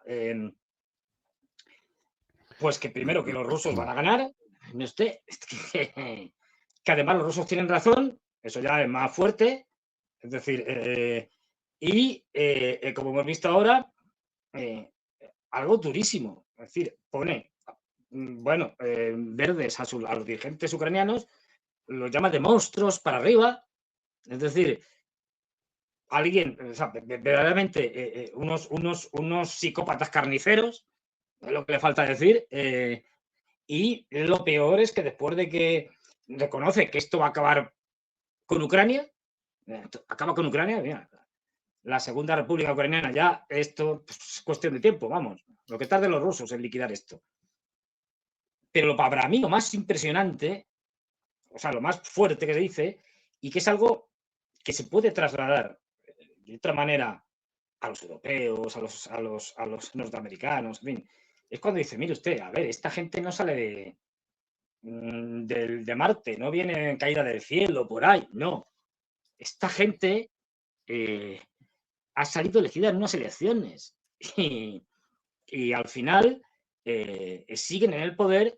Pues que primero que los rusos van a ganar, que además los rusos tienen razón, eso ya es más fuerte. Es decir, como hemos visto ahora, algo durísimo. Es decir, pone, verdes a los dirigentes ucranianos, los llama de monstruos para arriba. Es decir, alguien, verdaderamente, unos psicópatas carniceros, es lo que le falta decir. Y lo peor es que después de que reconoce que esto va a acabar con Ucrania, acaba con Ucrania, mira, la Segunda República Ucraniana, ya esto es cuestión de tiempo, vamos, lo que tarden los rusos en liquidar esto. Pero para mí lo más impresionante, o sea, lo más fuerte que se dice, y que es algo que se puede trasladar de otra manera a los europeos, a los norteamericanos, en fin, es cuando dice, mire usted, a ver, esta gente no sale de Marte, no viene en caída del cielo, por ahí, no. Esta gente ha salido elegida en unas elecciones y al final siguen en el poder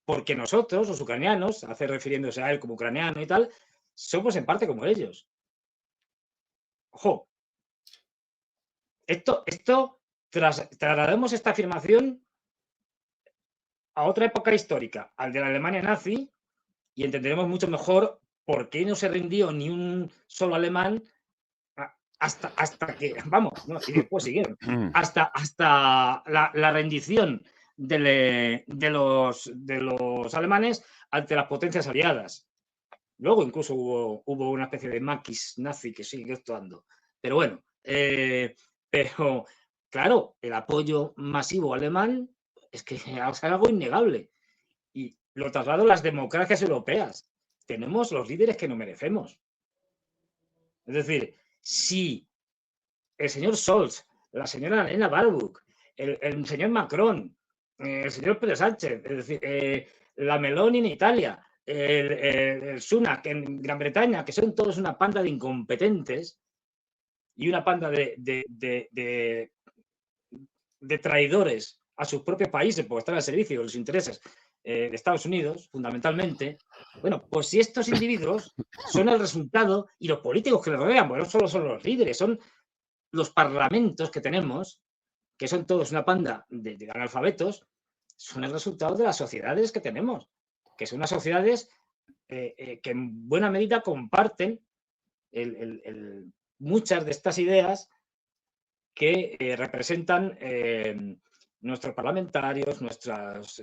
porque nosotros, los ucranianos, refiriéndose a él como ucraniano y tal, somos en parte como ellos. Ojo, traslademos esta afirmación a otra época histórica, al de la Alemania nazi, y entenderemos mucho mejor por qué no se rindió ni un solo alemán hasta que, vamos, ¿no? Y después siguieron, hasta la rendición de los alemanes ante las potencias aliadas. Luego incluso hubo una especie de maquis nazi que sigue actuando. Pero bueno, pero claro, el apoyo masivo alemán es que es algo innegable. Y lo traslado a las democracias europeas. Tenemos los líderes que no merecemos. Es decir, Si el señor Scholz, la señora Helena Barbuck, el señor Macron, el señor Pedro Sánchez, es decir, la Meloni en Italia, el Sunak en Gran Bretaña, que son todos una panda de incompetentes y una panda de traidores a sus propios países por estar al servicio de los intereses de Estados Unidos, fundamentalmente. Bueno, pues si estos individuos son el resultado, y los políticos que les rodean, bueno, no solo son los líderes, son los parlamentos que tenemos, que son todos una panda de analfabetos, son el resultado de las sociedades que tenemos, que son unas sociedades que en buena medida comparten muchas de estas ideas que representan nuestros parlamentarios, nuestros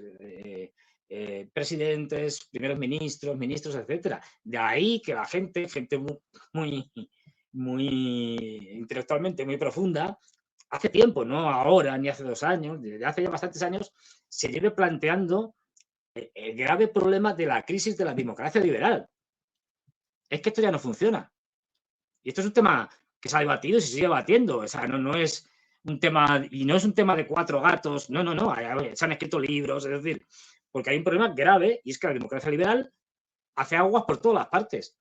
presidentes, primeros ministros, ministros, etcétera. De ahí que la gente muy intelectualmente muy profunda, hace tiempo, no ahora ni hace 2 años, desde hace ya bastantes años, se lleve planteando el grave problema de la crisis de la democracia liberal. Es que esto ya no funciona. Y esto es un tema que se ha debatido y se sigue debatiendo. O sea, no es un tema, y no es un tema de 4 gatos, no. Se han escrito libros, es decir, porque hay un problema grave y es que la democracia liberal hace aguas por todas las partes.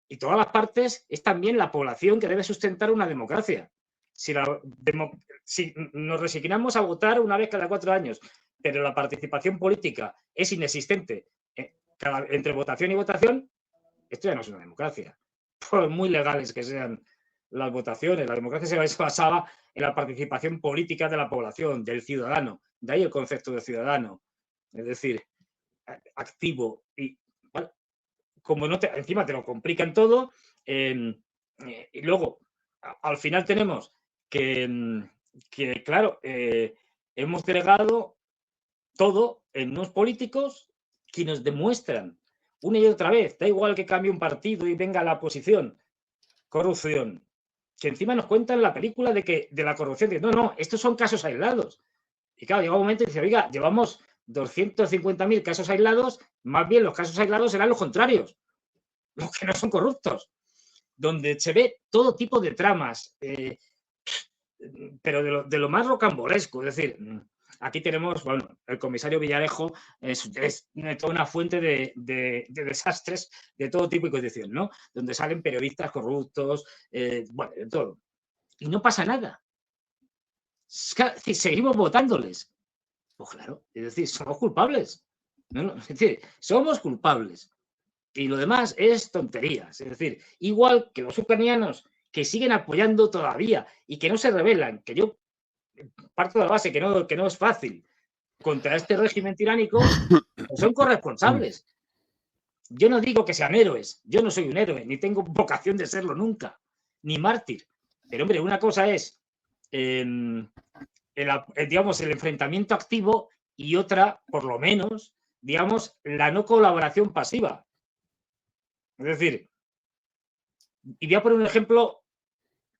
Y todas las partes es también la población que debe sustentar una democracia. Si nos resignamos a votar una vez cada 4 años, pero la participación política es inexistente entre votación y votación, esto ya no es una democracia. Por muy legales que sean las votaciones, la democracia se basaba en la participación política de la población, del ciudadano. De ahí el concepto de ciudadano. Es decir, activo. Y bueno, como encima te lo complican todo, y luego al final tenemos que claro, hemos delegado todo en unos políticos que nos demuestran una y otra vez, da igual que cambie un partido y venga la oposición, corrupción, que encima nos cuentan la película de la corrupción, de no, estos son casos aislados. Y claro, llega un momento y dice, oiga, llevamos 250.000 casos aislados, más bien los casos aislados serán los contrarios, los que no son corruptos, donde se ve todo tipo de tramas, pero de lo más rocambolesco, es decir, aquí tenemos, bueno, el comisario Villarejo es toda una fuente de desastres de todo tipo y condición, ¿no? Donde salen periodistas corruptos, bueno, de todo. Y no pasa nada. Seguimos votándoles. Pues claro, es decir, somos culpables. Es decir, somos culpables. Y lo demás es tonterías. Es decir, igual que los ucranianos que siguen apoyando todavía y que no se rebelan, que yo parto de la base que no es fácil contra este régimen tiránico, pues son corresponsables. Yo no digo que sean héroes, yo no soy un héroe, ni tengo vocación de serlo nunca, ni mártir. Pero hombre, una cosa es digamos, el enfrentamiento activo y otra, por lo menos, digamos, la no colaboración pasiva. Es decir, y voy a poner un ejemplo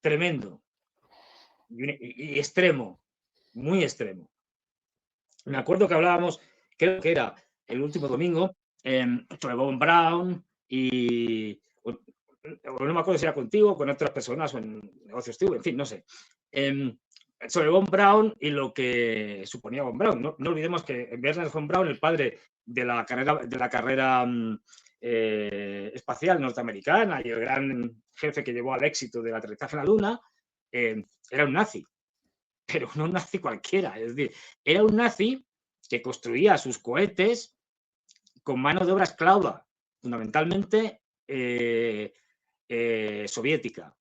tremendo y extremo, muy extremo. Me acuerdo que hablábamos, creo que era el último domingo, sobre Von Braun y no me acuerdo si era contigo o con otras personas o en Negocios Tío, en fin, no sé. Sobre Von Braun y lo que suponía Von Braun. No olvidemos que Wernher von Braun, el padre de la carrera espacial norteamericana y el gran jefe que llevó al éxito del aterrizaje en la Luna, era un nazi, pero no un nazi cualquiera. Es decir, era un nazi que construía sus cohetes con mano de obra esclava, fundamentalmente soviética.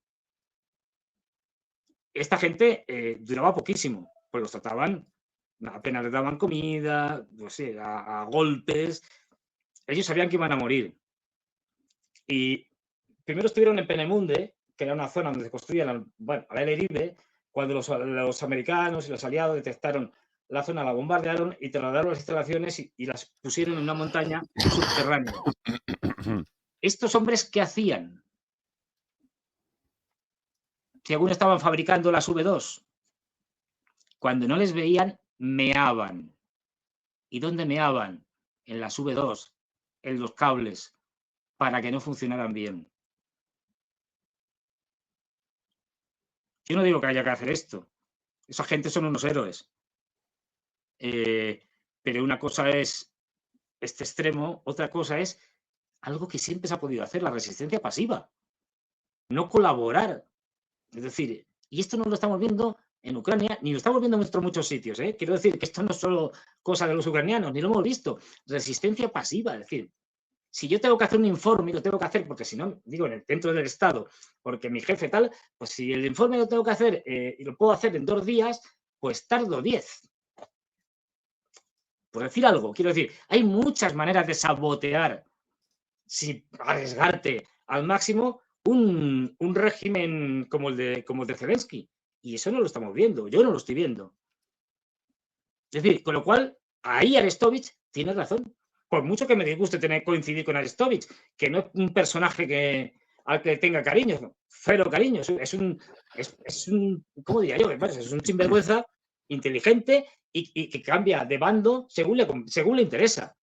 Esta gente duraba poquísimo, pues los trataban, apenas les daban comida, no sé, a golpes. Ellos sabían que iban a morir. Y primero estuvieron en Peenemünde, que era una zona donde se construía al aire libre, cuando los americanos y los aliados detectaron la zona, la bombardearon y trasladaron las instalaciones y las pusieron en una montaña subterránea. ¿Estos hombres qué hacían? Si algunos estaban fabricando las V2, cuando no les veían, meaban. ¿Y dónde meaban? En las V2, en los cables, para que no funcionaran bien. Yo no digo que haya que hacer esto. Esa gente son unos héroes. Pero una cosa es este extremo, otra cosa es algo que siempre se ha podido hacer, la resistencia pasiva. No colaborar. Es decir, y esto no lo estamos viendo en Ucrania, ni lo estamos viendo en muchos sitios. Quiero decir que esto no es solo cosa de los ucranianos, ni lo hemos visto. Resistencia pasiva, es decir, si yo tengo que hacer un informe, lo tengo que hacer porque si no, digo, dentro del Estado, porque mi jefe tal, pues si el informe lo tengo que hacer y lo puedo hacer en 2 días, pues tardo 10. Por decir algo, quiero decir, hay muchas maneras de sabotear, si arriesgarte al máximo, un régimen como el de Zelensky. Y eso no lo estamos viendo, yo no lo estoy viendo. Es decir, con lo cual, ahí Arestovich tiene razón. Por mucho que me disguste coincidir con Arestovich, que no es un personaje al que tenga cariño, cero cariño, es un ¿cómo diría yo? Es un sinvergüenza inteligente y que cambia de bando según le interesa.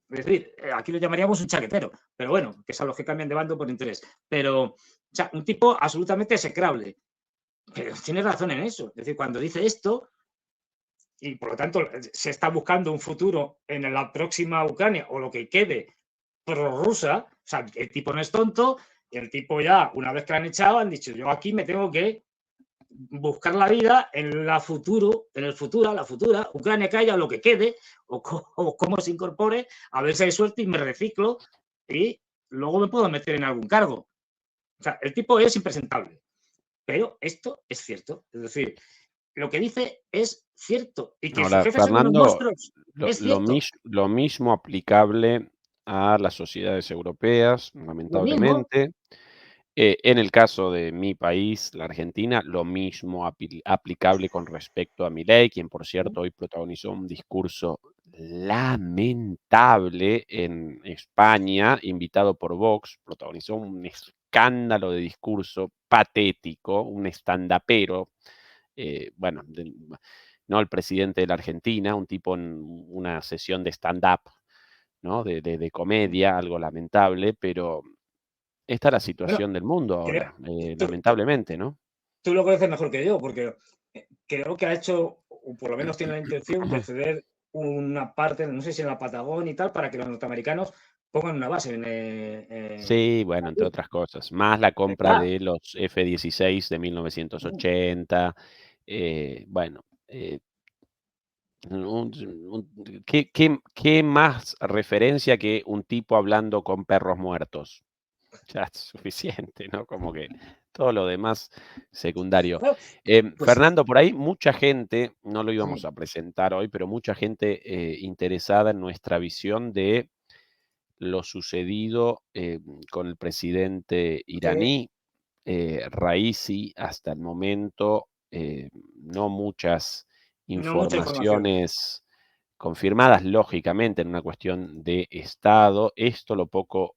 Es decir, aquí lo llamaríamos un chaquetero, pero bueno, que son los que cambian de bando por interés. Pero, o sea, un tipo absolutamente execrable. Pero tiene razón en eso. Es decir, cuando dice esto, y por lo tanto se está buscando un futuro en la próxima Ucrania o lo que quede prorrusa, o sea, el tipo no es tonto, el tipo ya, una vez que lo han echado, han dicho, yo aquí me tengo que buscar la vida en la futura Ucrania que haya, o lo que quede, o cómo se incorpore, a ver si hay suerte y me reciclo y luego me puedo meter en algún cargo. O sea, el tipo es impresentable. Pero esto es cierto. Es decir, lo que dice es cierto. Y que Ahora, sus jefes son unos Fernando, monstruos. Es cierto. lo mismo aplicable a las sociedades europeas, Lo mismo. lamentablemente. En el caso de mi país, la Argentina, lo mismo aplicable con respecto a Milei, quien por cierto hoy protagonizó un discurso lamentable en España, invitado por Vox, protagonizó un escándalo de discurso patético, un estandapero, bueno, no el presidente de la Argentina, un tipo en una sesión de stand-up, ¿no? De comedia, algo lamentable, pero esta es la Bueno, situación del mundo ahora, tú, lamentablemente, ¿no? tú lo conoces mejor que yo, porque creo que ha hecho, o por lo menos tiene la intención de ceder una parte, no sé si en la Patagonia y tal, para que los norteamericanos pongan una base Sí, bueno, entre otras cosas, más la compra Claro. de los F-16 de 1980, bueno, ¿qué más referencia que un tipo hablando con perros muertos? Ya es suficiente, ¿no? Como que todo lo demás secundario. Bueno, pues Fernando, por ahí mucha gente, no lo íbamos sí, a presentar hoy, pero mucha gente interesada en nuestra visión de lo sucedido con el presidente sí, iraní, Raisi. Hasta el momento, no muchas no mucha información. informaciones confirmadas, lógicamente, en una cuestión de Estado. Esto lo poco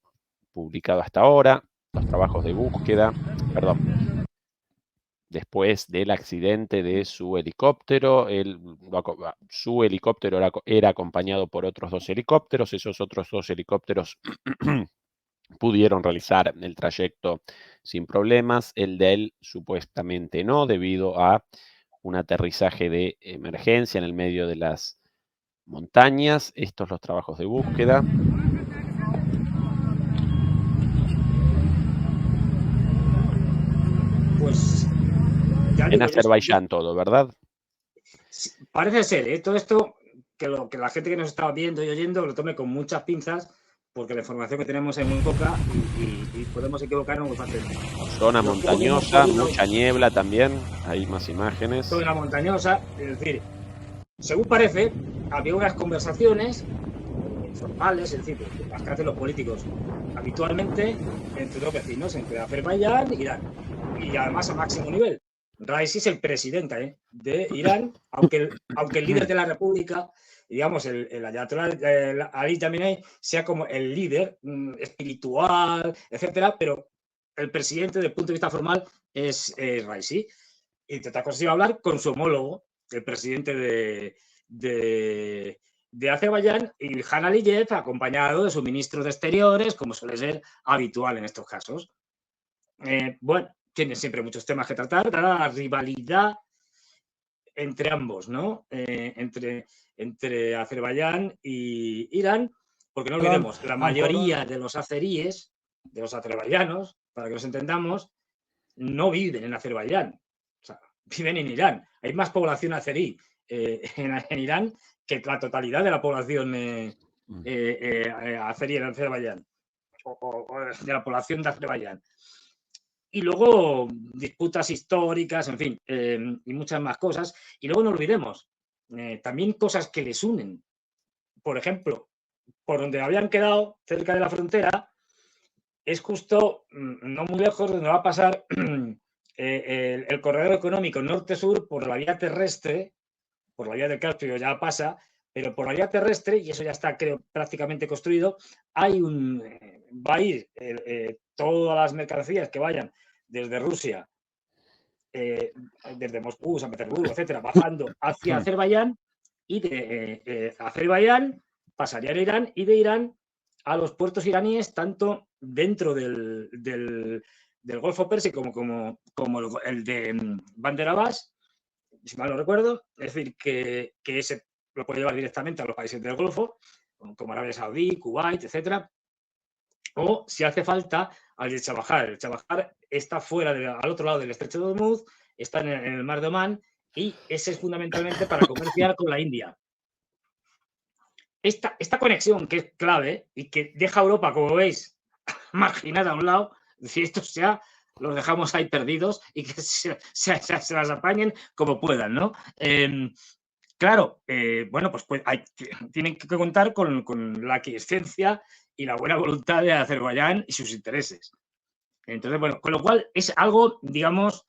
publicado hasta ahora, los trabajos de búsqueda, perdón, después del accidente de su helicóptero. Su helicóptero era acompañado por otros 2 helicópteros. Esos otros 2 helicópteros pudieron realizar el trayecto sin problemas. El de él supuestamente no, debido a un aterrizaje de emergencia en el medio de las montañas. Estos los trabajos de búsqueda. Pues ya En digo, Azerbaiyán todo, ¿verdad? parece ser, todo esto, que la gente que nos está viendo y oyendo lo tome con muchas pinzas, porque la información que tenemos es muy poca y podemos equivocarnos muy fácilmente. Zona Lo poco que hemos montañosa, podido, mucha niebla también. Hay más imágenes. zona montañosa, es decir, según parece, había unas conversaciones informales, es decir, las que hacen los políticos habitualmente entre dos vecinos, entre Azerbaiyán e Irán, y además a máximo nivel. Raisi es el presidente de Irán, aunque el líder de la República, digamos, el Ayatollah Ali Khamenei, sea como el líder espiritual, etcétera, pero el presidente, desde el punto de vista formal, es Raisi. Y entre otras cosas iba a hablar con su homólogo, el presidente de Azerbaiyán, Ilham Aliyev, acompañado de su ministro de Exteriores, como suele ser habitual en estos casos. Bueno, tiene siempre muchos temas que tratar, la rivalidad entre ambos, ¿no? Entre Azerbaiyán y Irán, porque no olvidemos, la mayoría de los azeríes, de los azerbaiyanos, para que nos entendamos, no viven en Azerbaiyán, o sea, viven en Irán. Hay más población azerí en Irán que la totalidad de la población azerí en Azerbaiyán, o de la población de Azerbaiyán. Y luego disputas históricas, en fin, y muchas más cosas. Y luego no olvidemos, también cosas que les unen. Por ejemplo, por donde habían quedado, cerca de la frontera, es justo, no muy lejos, donde va a pasar el corredor económico norte-sur por la vía terrestre, por la vía del Caspio ya pasa, pero por la vía terrestre, y eso ya está, creo, prácticamente construido, va a ir todas las mercancías que vayan desde Rusia, desde Moscú, San Petersburgo, etcétera, bajando hacia Azerbaiyán, y de Azerbaiyán pasarían a Irán, y de Irán a los puertos iraníes, tanto dentro del Golfo Pérsico como el de Bandar Abbas, si mal no recuerdo, es decir, que ese lo puede llevar directamente a los países del Golfo, como Arabia Saudí, Kuwait, etcétera, o si hace falta al de Chabahar. El Chabahar está fuera, al otro lado del estrecho de Hormuz, está en el mar de Omán, y ese es fundamentalmente para comerciar con la India. Esta conexión, que es clave y que deja a Europa, como veis, marginada a un lado, si esto ya los dejamos ahí perdidos y que se las apañen como puedan, ¿no? Claro, bueno, pues tienen que contar con la aquiescencia y la buena voluntad de Azerbaiyán y sus intereses. Entonces, bueno, con lo cual es algo, digamos,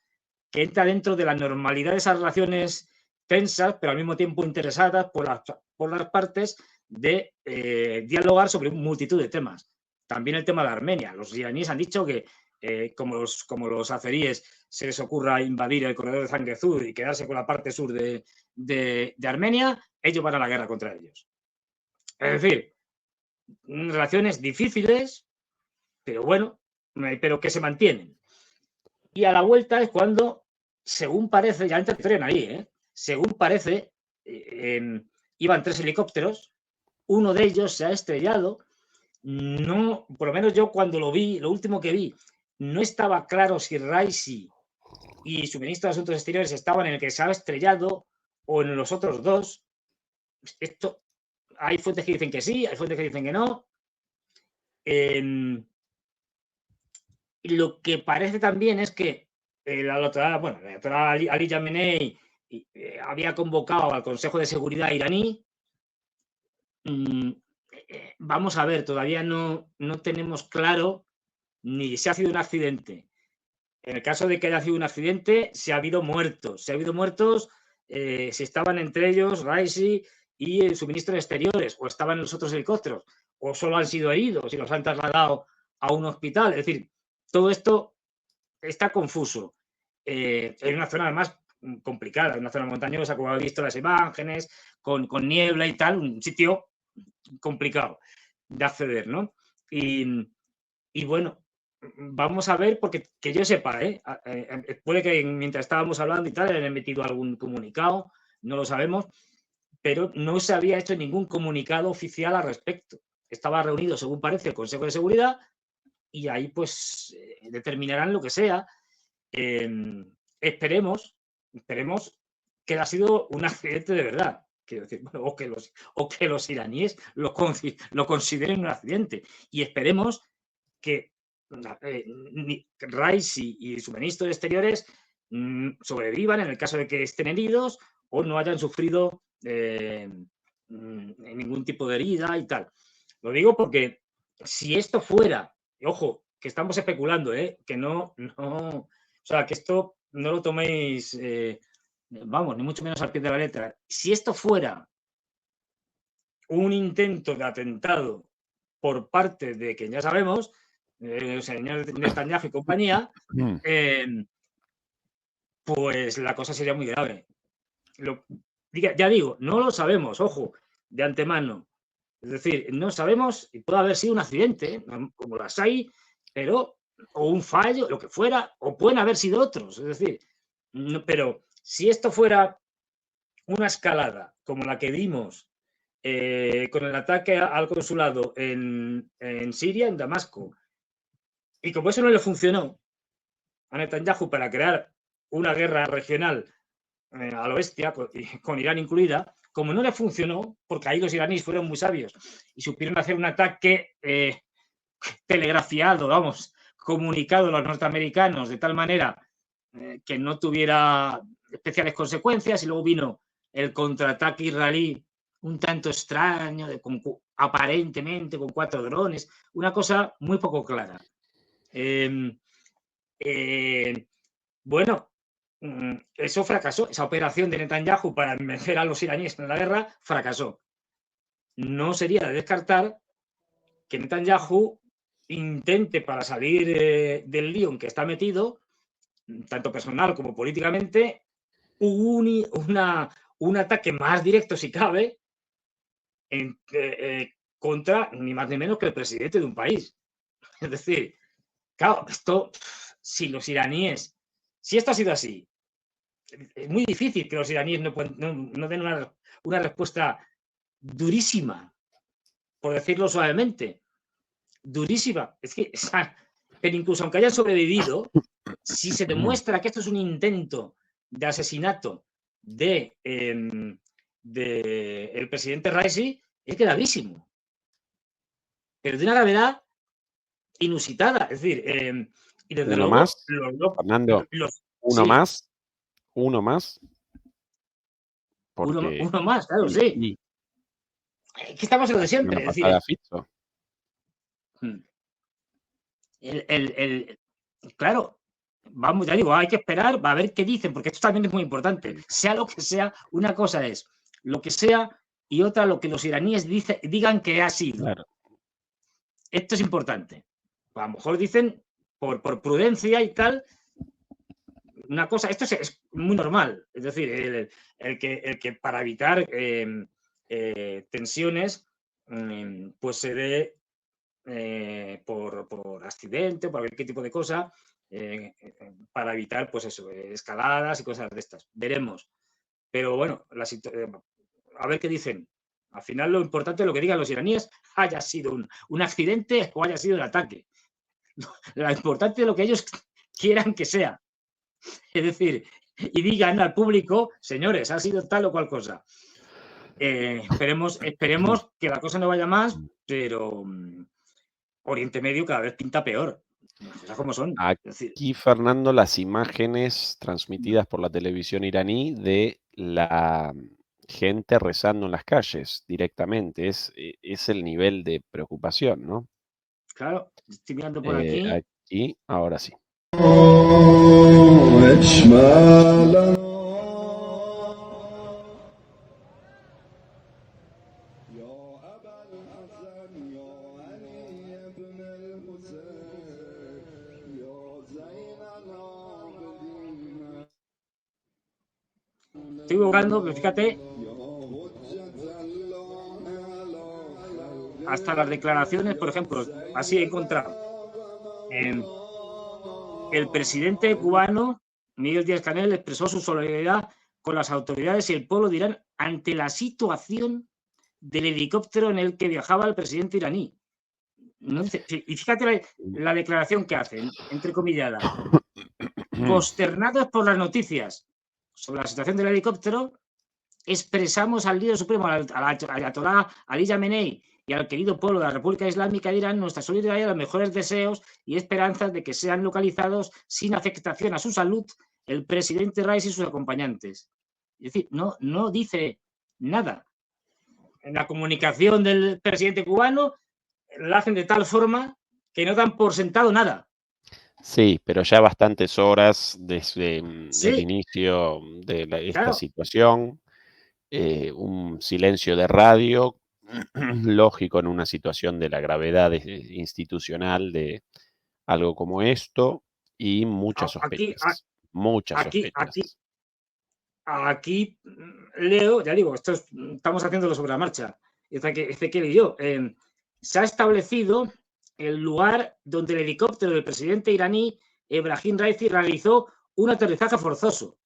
que entra dentro de la normalidad de esas relaciones tensas, pero al mismo tiempo interesadas por las partes de dialogar sobre multitud de temas. También el tema de Armenia. Los iraníes han dicho que como los azeríes se les ocurra invadir el corredor de Zangezur y quedarse con la parte sur de Armenia, ellos van a la guerra contra ellos. Es decir, relaciones difíciles, pero bueno, pero que se mantienen. Y a la vuelta es cuando, según parece, ya entran ahí, según parece, iban 3 helicópteros, uno de ellos se ha estrellado. No, por lo menos yo cuando lo vi, lo último que vi, no estaba claro si Raisi y su ministro de Asuntos Exteriores estaban en el que se ha estrellado o en los otros dos. Hay fuentes que dicen que sí, hay fuentes que dicen que no. Lo que parece también es que el ayatolá Ali Khamenei había convocado al Consejo de Seguridad iraní. Vamos a ver, todavía no tenemos claro ni si ha sido un accidente. En el caso de que haya sido un accidente, si ha habido muertos. Si ha habido muertos, si estaban entre ellos Raisi y su ministro de Exteriores, o estaban en los otros helicópteros, o solo han sido heridos y los han trasladado a un hospital. Es decir, todo esto está confuso. En una zona además complicada, en una zona montañosa, como habéis visto las imágenes, con niebla y tal, un sitio complicado de acceder, ¿no? Y bueno, vamos a ver, porque que yo sepa, puede que mientras estábamos hablando y tal, hayan emitido algún comunicado, no lo sabemos, pero no se había hecho ningún comunicado oficial al respecto. Estaba reunido, según parece, el Consejo de Seguridad y ahí pues determinarán lo que sea. Esperemos que ha sido un accidente de verdad. Quiero decir, bueno, o que los iraníes lo consideren un accidente. Y esperemos que Raisi y su ministro de Exteriores sobrevivan en el caso de que estén heridos o no hayan sufrido ningún tipo de herida y tal. Lo digo porque si esto fuera, ojo, que estamos especulando, que no, o sea, que esto no lo toméis, vamos, ni mucho menos al pie de la letra. Si esto fuera un intento de atentado por parte de quien ya sabemos, el señor Netanyahu y compañía, pues la cosa sería muy grave. Ya digo, no lo sabemos, ojo, de antemano. Es decir, no sabemos y puede haber sido un accidente, como las hay, pero o un fallo, lo que fuera, o pueden haber sido otros. Es decir, pero si esto fuera una escalada como la que vimos con el ataque al consulado en Siria, en Damasco, y como eso no le funcionó a Netanyahu para crear una guerra regional a lo bestia, con Irán incluida, como no le funcionó, porque ahí los iraníes fueron muy sabios y supieron hacer un ataque telegrafiado, vamos, comunicado a los norteamericanos de tal manera que no tuviera especiales consecuencias, y luego vino el contraataque israelí un tanto extraño, aparentemente con 4 drones, una cosa muy poco clara. Bueno, eso fracasó. Esa operación de Netanyahu para vencer a los iraníes en la guerra fracasó. No sería de descartar que Netanyahu intente, para salir del lío en que está metido, tanto personal como políticamente, un ataque más directo, si cabe, contra ni más ni menos que el presidente de un país. Es decir, claro, esto, si los iraníes, si esto ha sido así, es muy difícil que los iraníes no den una respuesta durísima, por decirlo suavemente, durísima. Es que, pero incluso aunque hayan sobrevivido, si se demuestra que esto es un intento de asesinato de el presidente Raisi, es gravísimo, pero de una gravedad inusitada. Es decir, y desde Uno luego, más, Fernando, uno más, porque uno más, claro, sí. Que estamos en lo de siempre. Es decir, claro, vamos, ya digo, hay que esperar, va a ver qué dicen, porque esto también es muy importante. Sea lo que sea, una cosa es lo que sea y otra lo que los iraníes digan que ha sido. Claro. Esto es importante. A lo mejor dicen por prudencia y tal, una cosa, esto es muy normal. Es decir, el que para evitar tensiones, pues se dé por accidente, por cualquier tipo de cosa, para evitar, pues eso, escaladas y cosas de estas. Veremos. Pero bueno, a ver qué dicen. Al final lo importante es lo que digan los iraníes, haya sido un accidente o haya sido un ataque. Lo importante es lo que ellos quieran que sea. Es decir, y digan al público, señores, ha sido tal o cual cosa. Esperemos que la cosa no vaya más, pero Oriente Medio cada vez pinta peor. Las cosas como son. Aquí, Fernando, las imágenes transmitidas por la televisión iraní de la gente rezando en las calles directamente. Es el nivel de preocupación, ¿no? Claro, estoy mirando por aquí. Aquí, ahora sí. Estoy buscando, pero fíjate, hasta las declaraciones, por ejemplo, así he encontrado. El presidente cubano, Miguel Díaz-Canel, expresó su solidaridad con las autoridades y el pueblo de Irán ante la situación del helicóptero en el que viajaba el presidente iraní. Y fíjate la declaración que hacen, entrecomillada. Consternados por las noticias sobre la situación del helicóptero, expresamos al líder supremo, al ayatolá Ali Khamenei, y al querido pueblo de la República Islámica de Irán nuestra solidaridad y los mejores deseos y esperanzas de que sean localizados sin afectación a su salud el presidente Raisi y sus acompañantes. Es decir, no dice nada. En la comunicación del presidente cubano la hacen de tal forma que no dan por sentado nada. Sí, pero ya bastantes horas desde el inicio de esta situación, un silencio de radio, lógico en una situación de la gravedad institucional de algo como esto, y muchas sospechas. Aquí leo, ya digo, estamos haciéndolo sobre la marcha, este que leí yo. Se ha establecido el lugar donde el helicóptero del presidente iraní Ebrahim Raisi realizó un aterrizaje forzoso.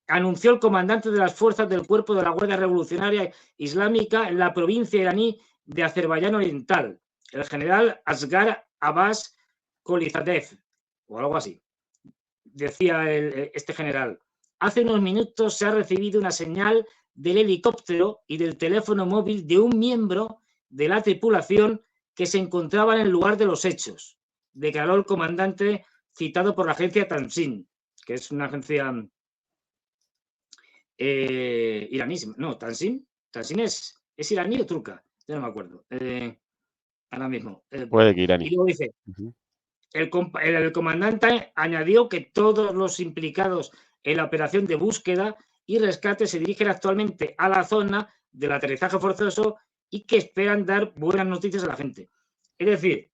Anunció el comandante de las fuerzas del Cuerpo de la Guardia Revolucionaria Islámica en la provincia iraní de Azerbaiyán Oriental, el general Asghar Abbas Kolizadev, o algo así. Decía este general: hace unos minutos se ha recibido una señal del helicóptero y del teléfono móvil de un miembro de la tripulación que se encontraba en el lugar de los hechos, declaró el comandante citado por la agencia Tansin, que es una agencia iraní. No, Tansin es iraní o turca, ya no me acuerdo. Ahora mismo. Puede que iraní. Y luego dice, el comandante añadió que todos los implicados en la operación de búsqueda y rescate se dirigen actualmente a la zona del aterrizaje forzoso y que esperan dar buenas noticias a la gente. Es decir,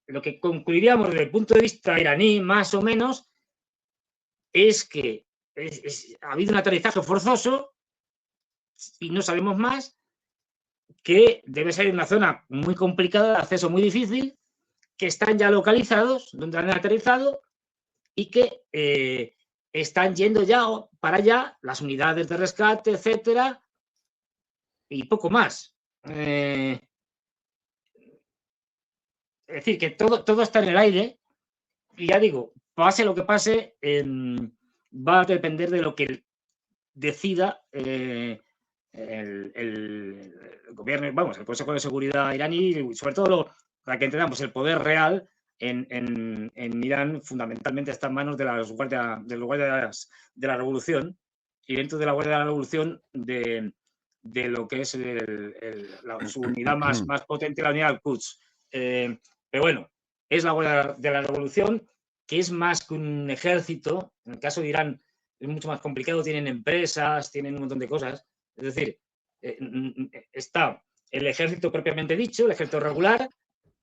lo que concluiríamos desde el punto de vista iraní, más o menos, es que ha habido un aterrizaje forzoso y no sabemos más, que debe ser una zona muy complicada, de acceso muy difícil, que están ya localizados, donde han aterrizado, y que están yendo ya para allá las unidades de rescate, etcétera, y poco más. Es decir, que todo está en el aire, y ya digo, pase lo que pase, va a depender de lo que decida el gobierno, vamos, el Consejo de Seguridad iraní, y sobre todo para que entendamos, el poder real en Irán fundamentalmente está en manos de los guardias de la revolución, y dentro de la Guardia de la Revolución de lo que es su unidad más potente, la unidad Al-Quds. Pero bueno, es la Guardia de la Revolución, que es más que un ejército. En el caso de Irán es mucho más complicado, tienen empresas, tienen un montón de cosas. Es decir, está el ejército propiamente dicho, el ejército regular,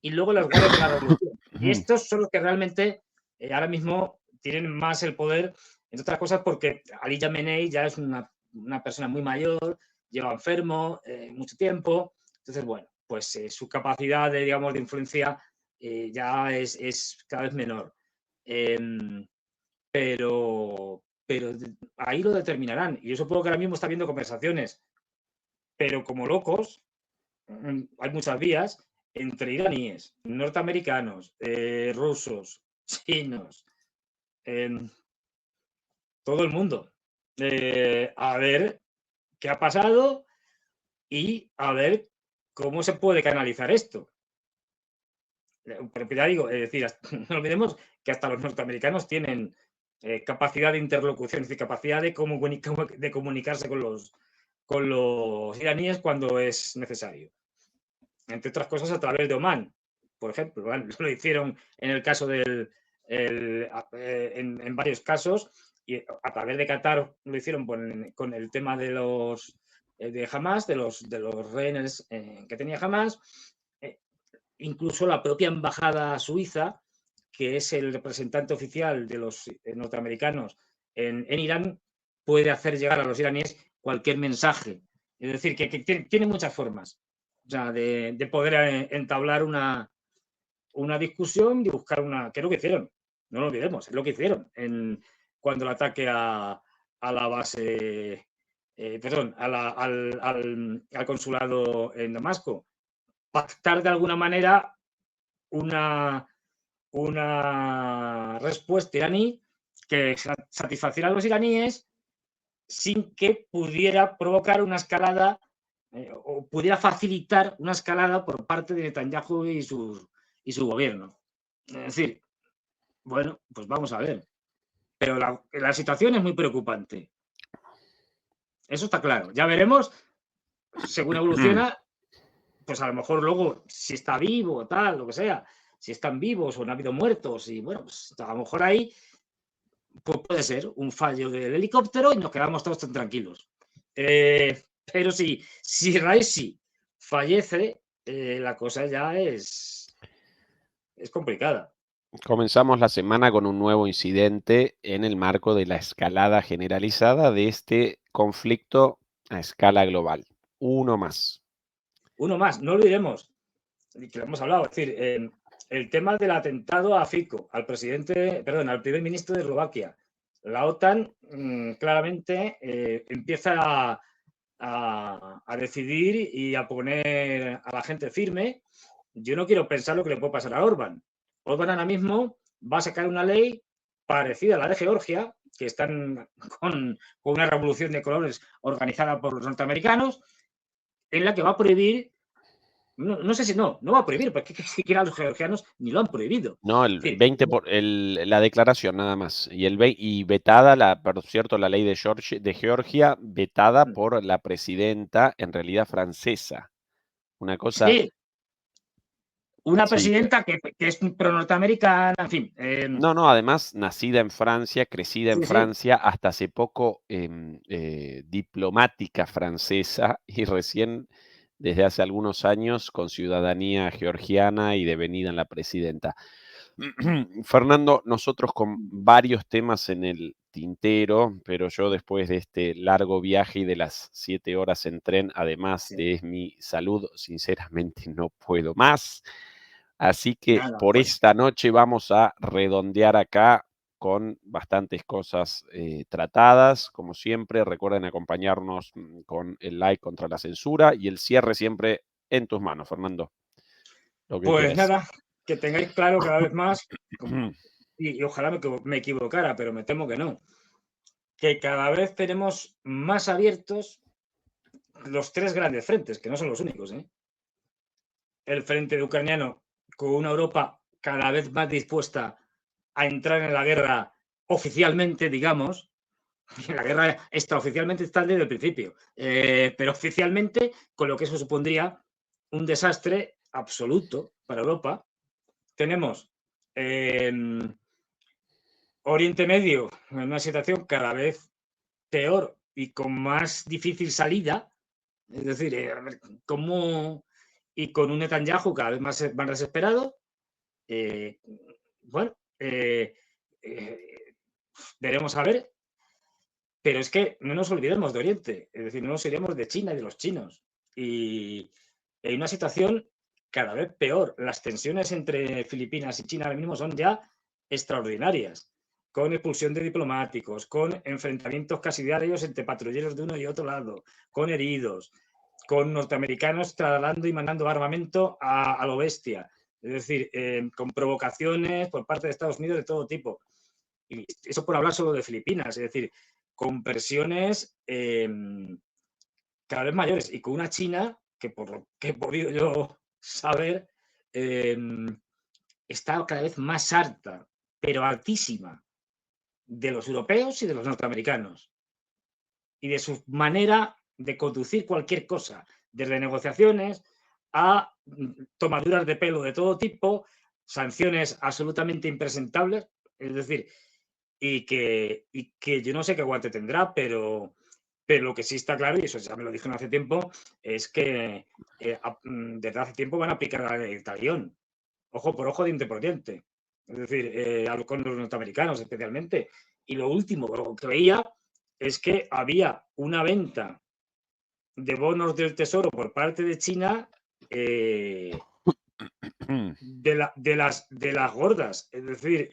y luego las guardias de la revolución. Y estos son los que realmente ahora mismo tienen más el poder, entre otras cosas porque Ali Khamenei ya es una persona muy mayor, lleva enfermo mucho tiempo. Entonces, bueno, pues su capacidad de, digamos, de influencia ya es cada vez menor. Pero ahí lo determinarán. Y yo supongo que ahora mismo está habiendo conversaciones, pero como locos, hay muchas vías entre iraníes, norteamericanos, rusos, chinos, todo el mundo. A ver qué ha pasado y a ver cómo se puede canalizar esto. Pero ya digo, es decir, no olvidemos que hasta los norteamericanos tienen capacidad de interlocución, es decir, capacidad de comunicarse con los iraníes cuando es necesario. Entre otras cosas, a través de Omán, por ejemplo. ¿Vale? Lo hicieron en el caso en varios casos, y a través de Qatar lo hicieron con el tema de de Hamas, de los rehenes que tenía Hamas. Incluso la propia embajada suiza, que es el representante oficial de los norteamericanos en Irán, puede hacer llegar a los iraníes cualquier mensaje. Es decir, que tiene muchas formas, o sea, de poder entablar una discusión, de buscar que es lo que hicieron, no lo olvidemos, es lo que hicieron cuando el ataque a la base, al consulado en Damasco. Pactar de alguna manera una respuesta iraní que satisfaciera a los iraníes sin que pudiera provocar una escalada o pudiera facilitar una escalada por parte de Netanyahu y su gobierno. Es decir, bueno, pues vamos a ver. Pero la situación es muy preocupante. Eso está claro. Ya veremos, según evoluciona, pues a lo mejor luego, si está vivo o tal, lo que sea, si están vivos o no ha habido muertos, y bueno, pues a lo mejor ahí pues puede ser un fallo del helicóptero y nos quedamos todos tan tranquilos. Pero si Raisi fallece, la cosa ya es complicada. Comenzamos la semana con un nuevo incidente en el marco de la escalada generalizada de este conflicto a escala global. Uno más. No olvidemos, y que lo hemos hablado, es decir, el tema del atentado a Fico, al primer ministro de Eslovaquia. La OTAN claramente empieza a decidir y a poner a la gente firme. Yo no quiero pensar lo que le puede pasar a Orbán. Orbán ahora mismo va a sacar una ley parecida a la de Georgia, que están con una revolución de colores organizada por los norteamericanos, en la que va a prohibir, no sé si no va a prohibir, porque siquiera los georgianos ni lo han prohibido. No, el Sí. 20 la declaración nada más. Y vetada, por cierto, la ley de Georgia, vetada por la presidenta, en realidad francesa. Una cosa. Sí. Una Sí. presidenta que es pro-norteamericana, en fin. No, además nacida en Francia, crecida en Sí, sí. Francia, hasta hace poco diplomática francesa y recién desde hace algunos años con ciudadanía georgiana y devenida en la presidenta. Fernando, nosotros con varios temas en el tintero, pero yo después de este largo viaje y de las 7 horas en tren, además Sí. de mi salud, sinceramente no puedo más. Así que Nada, por pues. esta noche vamos a redondear acá con bastantes cosas tratadas. Como siempre, recuerden acompañarnos con el like contra la censura y el cierre siempre en tus manos, Fernando. Lo que Pues quieras. nada, que tengáis claro cada vez más, y ojalá me equivocara, pero me temo que no, que cada vez tenemos más abiertos los 3 grandes frentes, que no son los únicos, ¿eh? El frente ucraniano con una Europa cada vez más dispuesta a entrar en la guerra oficialmente, digamos. La guerra extraoficialmente está desde el principio, pero oficialmente, con lo que eso supondría un desastre absoluto para Europa. Tenemos Oriente Medio en una situación cada vez peor y con más difícil salida, es decir, y con un Netanyahu cada vez más desesperado. Bueno, veremos a ver, pero es que no nos olvidemos de Oriente, es decir, no nos olvidemos de China y de los chinos. Y hay una situación cada vez peor. Las tensiones entre Filipinas y China ahora mismo son ya extraordinarias, con expulsión de diplomáticos, con enfrentamientos casi diarios entre patrulleros de uno y otro lado, con heridos, con norteamericanos trasladando y mandando armamento a lo bestia. Es decir, con provocaciones por parte de Estados Unidos de todo tipo. Y eso por hablar solo de Filipinas, es decir, con presiones cada vez mayores y con una China que, por lo que he podido yo saber, está cada vez más harta, pero hartísima, de los europeos y de los norteamericanos y de su manera de conducir cualquier cosa, desde negociaciones a tomaduras de pelo de todo tipo, sanciones absolutamente impresentables, es decir, y que yo no sé qué aguante tendrá, pero lo que sí está claro, y eso ya me lo dijeron hace tiempo, es que desde hace tiempo van a aplicar el talión, ojo por ojo, diente por diente. Es decir, con los norteamericanos especialmente. Y lo último, lo que veía es que había una venta de bonos del Tesoro por parte de China de las gordas. Es decir,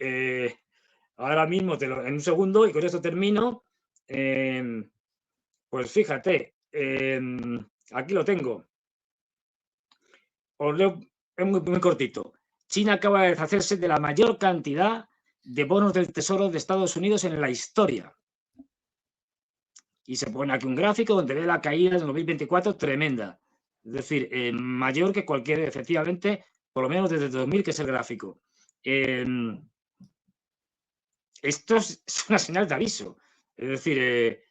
ahora mismo, en un segundo, y con esto termino, pues fíjate, aquí lo tengo. Os leo, es muy cortito. China acaba de deshacerse de la mayor cantidad de bonos del Tesoro de Estados Unidos en la historia. Y se pone aquí un gráfico donde ve la caída de 2024 tremenda. Es decir, mayor que cualquier, efectivamente, por lo menos desde 2000, que es el gráfico. Esto es una señal de aviso. Es decir,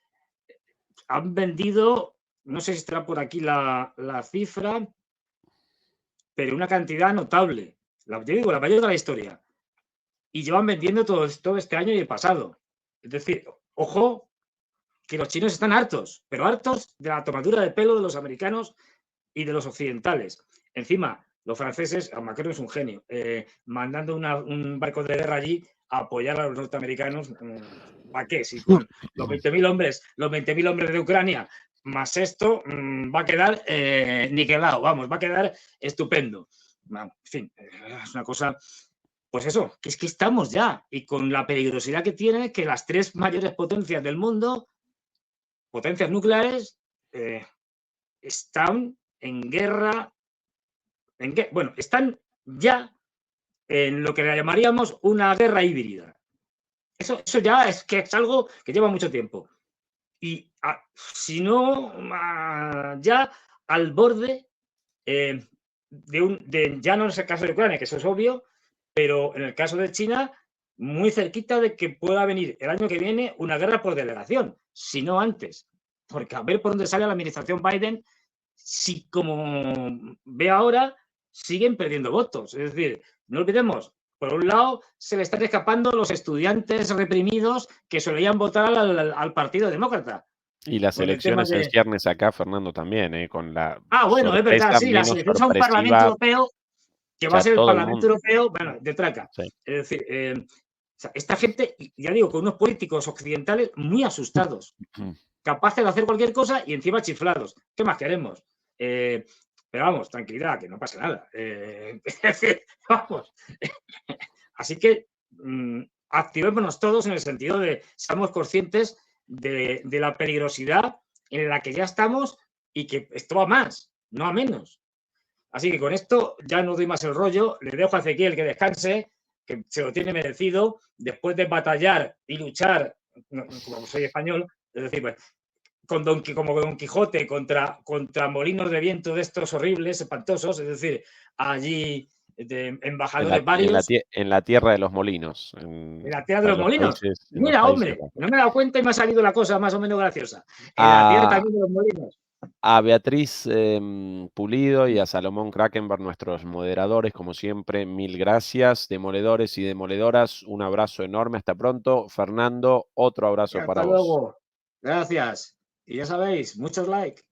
han vendido, no sé si estará por aquí la cifra, pero una cantidad notable. Yo digo, la mayor de la historia. Y llevan vendiendo todo este año y el pasado. Es decir, ojo, que los chinos están hartos, pero hartos de la tomadura de pelo de los americanos y de los occidentales. Encima, los franceses, Macron es un genio, mandando un barco de guerra allí a apoyar a los norteamericanos. ¿Para qué? Si con los 20.000 hombres de Ucrania más esto va a quedar niquelado, vamos, va a quedar estupendo. En fin, es una cosa, pues eso, que es que estamos ya, y con la peligrosidad que tiene que las 3 mayores potencias del mundo, potencias nucleares, están en guerra, bueno, están ya en lo que le llamaríamos una guerra híbrida. Eso ya es que es algo que lleva mucho tiempo. Y si no, ya al borde ya no es el caso de Ucrania, que eso es obvio, pero en el caso de China, muy cerquita de que pueda venir el año que viene una guerra por delegación, si no antes. Porque a ver por dónde sale la administración Biden, si como ve ahora, siguen perdiendo votos. Es decir, no olvidemos, por un lado, se le están escapando los estudiantes reprimidos que solían votar al Partido Demócrata. Y las elecciones en ciernes acá, Fernando, también, con la bueno, es verdad, sí, las elecciones a un Parlamento Europeo, que va a ser el Parlamento Europeo, bueno, de traca. Sí. Es decir, esta gente, ya digo, con unos políticos occidentales muy asustados, capaces de hacer cualquier cosa y encima chiflados. ¿Qué más queremos? Pero vamos, tranquilidad, que no pasa nada. Vamos. Así que activémonos todos en el sentido de seamos conscientes de la peligrosidad en la que ya estamos y que esto va a más, no a menos. Así que con esto ya no doy más el rollo, le dejo a Ezequiel que descanse, que se lo tiene merecido, después de batallar y luchar, como soy español, es decir, pues, como Don Quijote contra molinos de viento de estos horribles, espantosos, es decir, allí de embajadores varios. En la tierra de los molinos. En la tierra de los molinos. Mira, hombre, no me he dado cuenta y me ha salido la cosa más o menos graciosa. En la tierra también de los molinos. A Beatriz Pulido y a Salomón Krakenberg, nuestros moderadores, como siempre, mil gracias. Demoledores y demoledoras, un abrazo enorme. Hasta pronto. Fernando, otro abrazo para vos. Hasta luego. Gracias. Y ya sabéis, muchos likes.